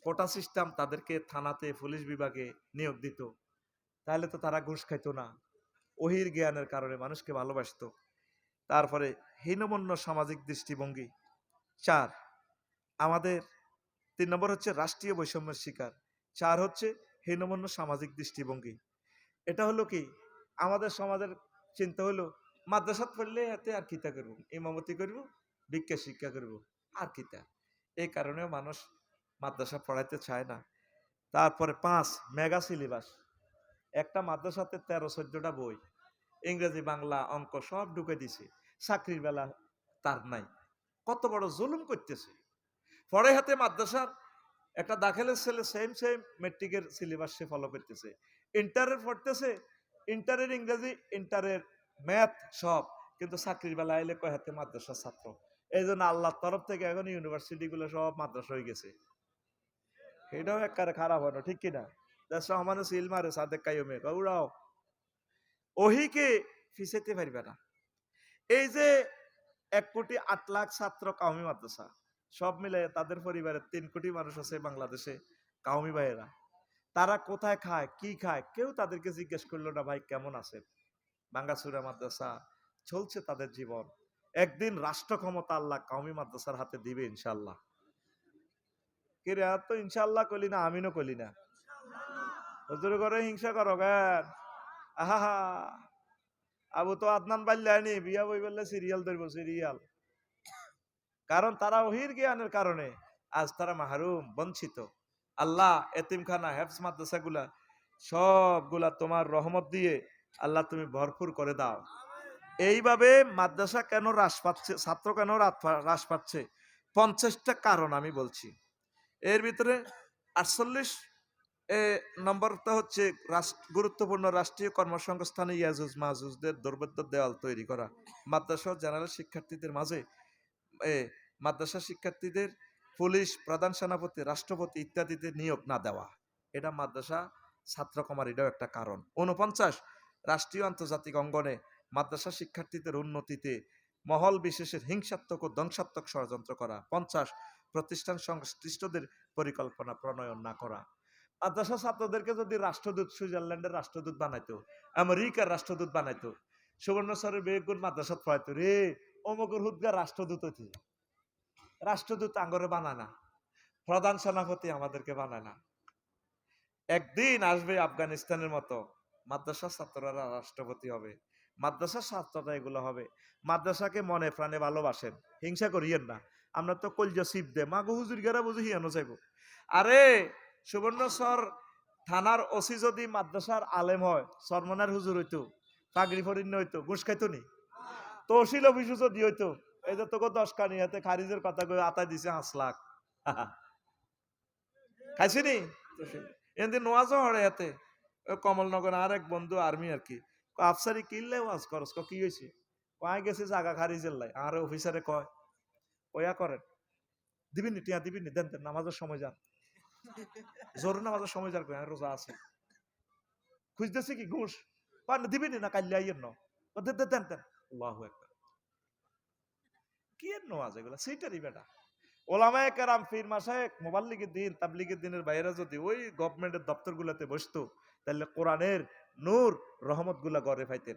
কোটা সিস্টেম তাদেরকে থানাতে পুলিশ বিভাগে নিয়োগ দিত তাহলে তো তারা ঘুষ খাইতো না, ওহির জ্ঞানের কারণে মানুষকে ভালোবাসতো। তারপরে হীনমন্য সামাজিক দৃষ্টিভঙ্গি। 4 আমাদের 3 নম্বর হচ্ছে রাষ্ট্রীয় বৈষম্যের শিকার। 4 হচ্ছে হীনমন্য সামাজিক দৃষ্টিভঙ্গি। এটা হলো কি, আমাদের সমাজের চিন্তা হলো মাদ্রাসাত পড়লে এতে আর কিতা করব, ইমামতি করব, ভিক্ষা শিক্ষা করব, আর কিতা। এই কারণেও মানুষ মাদ্রাসা পড়াইতে চায় না। তারপরে 5 মেগা সিলেবাস। একটা মাদ্রাসাতে 13-14টা বই, ইংরেজি বাংলা অঙ্ক সব ঢুকে দিছে, চাকরির বেলা তার নাই। কত বড় জুলুম করতেছে। পরে হাতে মাদ্রাসার একটা দাখিলের ছেলে সেম মেট্রিকের সিলেবাস সে ফলো করতেছে, ইন্টারের পড়তেছে, ইন্টারের ইংরেজি, ইন্টারের ম্যাথ সব, কিন্তু চাকরির বেলা আইলে কয় হাতে মাদ্রাসার ছাত্র। এই জন্য আল্লাহর তরফ থেকে এখন ইউনিভার্সিটি গুলো সব মাদ্রাসা হয়ে গেছে। এটাও একবারে খারাপ হয় না, ঠিক কিনা? দেশ রহমানে সিল মারে সাদেক কাইমে উড়াও, ওহিকে ফিসাইতে পারবে না। এই যে 1,08,00,000 ছাত্র কাউমি মাদ্রাসা, সব মিলে তাদের পরিবারের 3 কোটি মানুষ আছে বাংলাদেশে, কাউমি ভাইয়েরা। তারা কোথায় খায়, কি খায়, কেউ তাদেরকে জিজ্ঞেস করলো না, ভাই কেমন আছেন? বাঙ্গাসুরা মাদ্রাসা চলছে তাদের জীবন। একদিন রাষ্ট্র ক্ষমতা আল্লাহ কাউমি মাদ্রাসার হাতে দিবে ইনশাল্লাহ। কি রে, আর তো ইনশাল্লাহ কলি না, আমিনও কলি না। হুজুর করে হিংসা করো কেন? আহা, আবু তো আদনান বাল্যানি বিয়া বই বললে সিরিয়াল ধরবো, সিরিয়াল। কারণ তারা ওহির জ্ঞানের কারণে আজ তারা মাহরুম, বঞ্চিত। আল্লাহ এতিমখানা, হেফজ মাদ্রাসাগুলা সবগুলা তোমার রহমত দিয়ে আল্লাহ তুমি ভরপুর করে দাও। এইভাবে মাদ্রাসা কেন হ্রাস পাচ্ছে, ছাত্র কেন হ্রাস পাচ্ছে, 50টা কারণ আমি বলছি। এর ভিতরে 48 নম্বরটা হচ্ছে গুরুত্বপূর্ণ রাষ্ট্রীয় কর্মসংস্থানে ইয়াজুজ মাহুজদের দুর্বোধ্য দেওয়াল তৈরি করা। মাদ্রাসা জেনারেল শিক্ষার্থীদের মাঝে মাদ্রাসা শিক্ষার্থীদের পুলিশ, প্রধান সেনাপতি, রাষ্ট্রপতি ইত্যাদিতে নিয়োগ না দেওয়া, এটা মাদ্রাসা ছাত্র কমার এটাও একটা কারণ। 49 রাষ্ট্রীয় আন্তর্জাতিক অঙ্গনে মাদ্রাসা শিক্ষার্থীদের উন্নতিতে মহল বিশেষের হিংসাত্মক ও ধ্বংসাত্মক ষড়যন্ত্র করা। 50 প্রতিষ্ঠান সংশ্লিষ্টদের পরিকল্পনা প্রণয়ন না করা। মাদ্রাসা ছাত্রদেরকে যদি রাষ্ট্রদূত, সুইজারল্যান্ডের রাষ্ট্রদূত বানাইতো, আমেরিকার রাষ্ট্রদূত বানাইতো, সুবর্ণচরের বেগুন মাদ্রাসা পড়াইতো, রে অমুকের হুদগা রাষ্ট্রদূত হইতে। রাষ্ট্রদূত আঙ্গরে বানায় না, প্রধান সেনাপতি আমাদেরকে বানায় না। একদিন আসবে আফগানিস্তানের মতো, মাদ্রাসা ছাত্ররা রাষ্ট্রপতি হবে, মাদ্রাসা ছাত্ররা এগুলো হবে। মাদ্রাসাকে মনে প্রাণে ভালোবাসেন, হিংসা করিয়েন না। আমরা তো কলজা সিপ দে মাগো হুজুর গেরা বুঝি হিয়ানো চাইব। আরে সুবর্ণচর থানার ওসি যদি মাদ্রাসার আলেম হয়, সরমনার হুজুর হইতো, পাগড়ি ফরিন্ন হইতো, ঘুষ খাইতো নি? তহসিল অফিসও যদি হইতো, এই যে তোকে 10 কানি হাতে খারিজের কথা কই আতাই দিছে 5 লাখ খাইছি নি? এমনি নোয়াজও হরে হাতে। কমলনগর আর এক বন্ধু আর্মি আর কি, আফসারি কিনলে ওয়াজ করস, কি হয়েছে? কয় গেছে জাগা খারিজের লাই, আর অফিসারে কয় ওয়া করেন, দিবিনি টিয়া দিবিনি, দেন দেন, নামাজের সময় যান, জোর নামাজের সময় যান, রোজা আছে, খুঁজতেছি কি ঘুষ, দিবিনি না কাল্লি আইয়ের ন, দেন দেন দেন। আল্লাহু আকবার, কি এর নোয়াজ এগুলা, সেইটারই বেটা। ওলামায়ে কেরাম, পীর মাশায়েখ, মুবাল্লিগের দিন, তাবলীগের দিনের বাইরে যদি ওই গভর্নমেন্টের দপ্তরগুলোতে বসতো, তাহলে কোরআনের নূর রহমত গুলা গড়ে পাইতেন।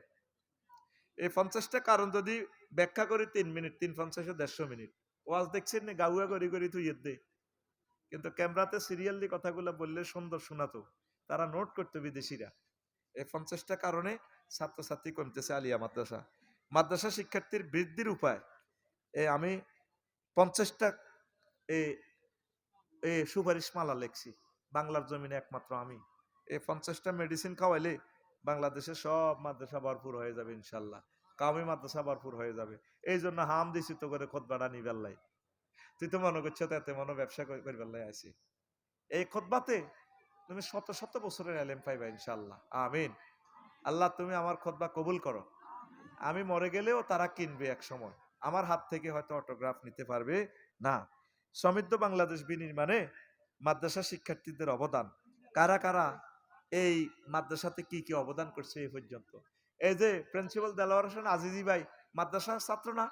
এই 50টা কারণ যদি ব্যাখ্যা করি 3 মিনিট, 350 150 মিনিট ওয়াজ দেখছেন না, গাউয়া করি করি তুই দে। কিন্তু ক্যামেরাতে সিরিয়ালি কথাগুলো বললে সুন্দর শোনাতো, তারা নোট করতো বিদেশিরা। এই 50টা কারণে ছাত্রছাত্রী কমতেছে আলিয়া মাদ্রাসা। মাদ্রাসা শিক্ষার্থীর বৃদ্ধির উপায় আমি 50টা সুপারিশ মালা লেখছি, বাংলার জমিনে একমাত্র আমি। এই 50টা মেডিসিন খাওয়াইলে বাংলাদেশে সব মাদ্রাসা ভরপুর হয়ে যাবে ইনশাল্লাহ, কাউমি মাদ্রাসা ভরপুর হয়ে যাবে। এই জন্য হাম দিছি তো করে খোদবাটা নিবেল্লাই, তুই তো মনে করছো তাতে মনে ব্যবসা করিবেল্লাই আছি। এই খোদবাতে তুমি শত শত বছরের এলেম পাইবা ইনশাল্লাহ, আমিন। আল্লাহ তুমি আমার খোদবা কবুল করো। আমি মরে গেলেও তারা কিনবে এক সময়, আমার হাত থেকে হয়তো অটোগ্রাফ নিতে পারবে না। সমৃদ্ধ বাংলাদেশ বিনির্মাণে মাদ্রাসা শিক্ষার্থীদের অবদান, কারা কারা এই মাদ্রাসাতে কি কি অবদান করছে এই পর্যন্ত। এই যে প্রিন্সিপাল দেলোয়ার হোসেন আজিজি ভাই মাদ্রাসার ছাত্র না?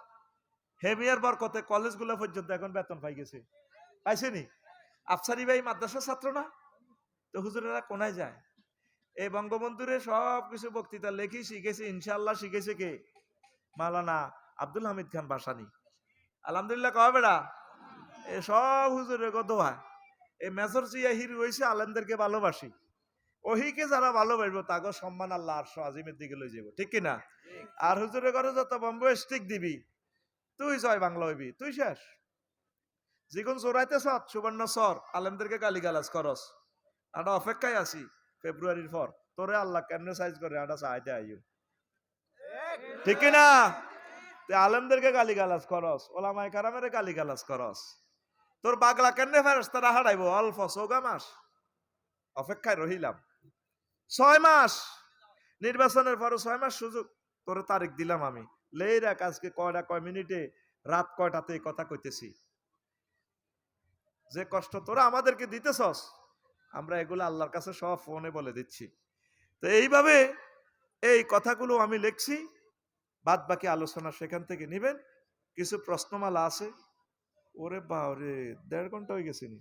হেমিয়ার বরকতে কলেজগুলো পর্যন্ত এখন বেতন পাই গেছে, পাইছেনি? আফসারি ভাই মাদ্রাসার ছাত্র না? তো হুজুরেরা কোনায় যায়? এই বঙ্গবন্ধুরে সব কিছু বক্তৃতা লেখি শিখেছে, ইনশাল্লাহ শিখেছে কে? মাওলানা আব্দুল হামিদ খান বাসানি। আলহামদুলিল্লাহ কবে বেড়া, এ সব হুজুরের কত হয়। এই মেজর জিয়া হির রয়েছে আলেমদেরকে ভালোবাসি, ওহিকে যারা ভালোবাসবো তাকে সম্মান আল্লাহ আরশ আজিমের দিকে লই যাব, ঠিক কিনা? আর হুজুরের ঘরে যত বম্বে স্টিক দিবি, তুই জয় বাংলা হইবি, তুই শেষ। যেগুন চোরাইতে সৎ সুবর্ণ সর আলেমদেরকে গালিগালাজ করস, আমরা অপেক্ষায় আছি ফেব্রুয়ারির পর, তোরে আল্লাহ কেমনে সাইজ করে আমরা চাইতে আইও, ঠিক কিনা? তুই আলেমদেরকে গালিগালাজ করস, ওলামায়ে কেরামের গালিগালাজ করস, তোর পাগলা কেন ফেরেশতারা হারাইবো? অল্প 14 মাস অপেক্ষায় রহিলাম, 6 মাস, নির্বাচনের পরে 6 মাস সুযোগ, তোর তারিখ দিলাম আমি, লেই রাখ আজকে কয়টা কয় মিনিটে রাত কয়টাতে এই কথা কইতেছি। যে কষ্ট তোরা আমাদেরকে দিতেছস, আমরা এগুলো আল্লাহর কাছে সব ফোনে বলে দিচ্ছি। তো এইভাবে এই কথাগুলো আমি লিখছি, বাদ বাকি আলোচনা সেখান থেকে নিবেন। কিছু প্রশ্নমালা আছে। ওরে বাবা রে, 1.5 ঘন্টা হয়ে গেছে নি।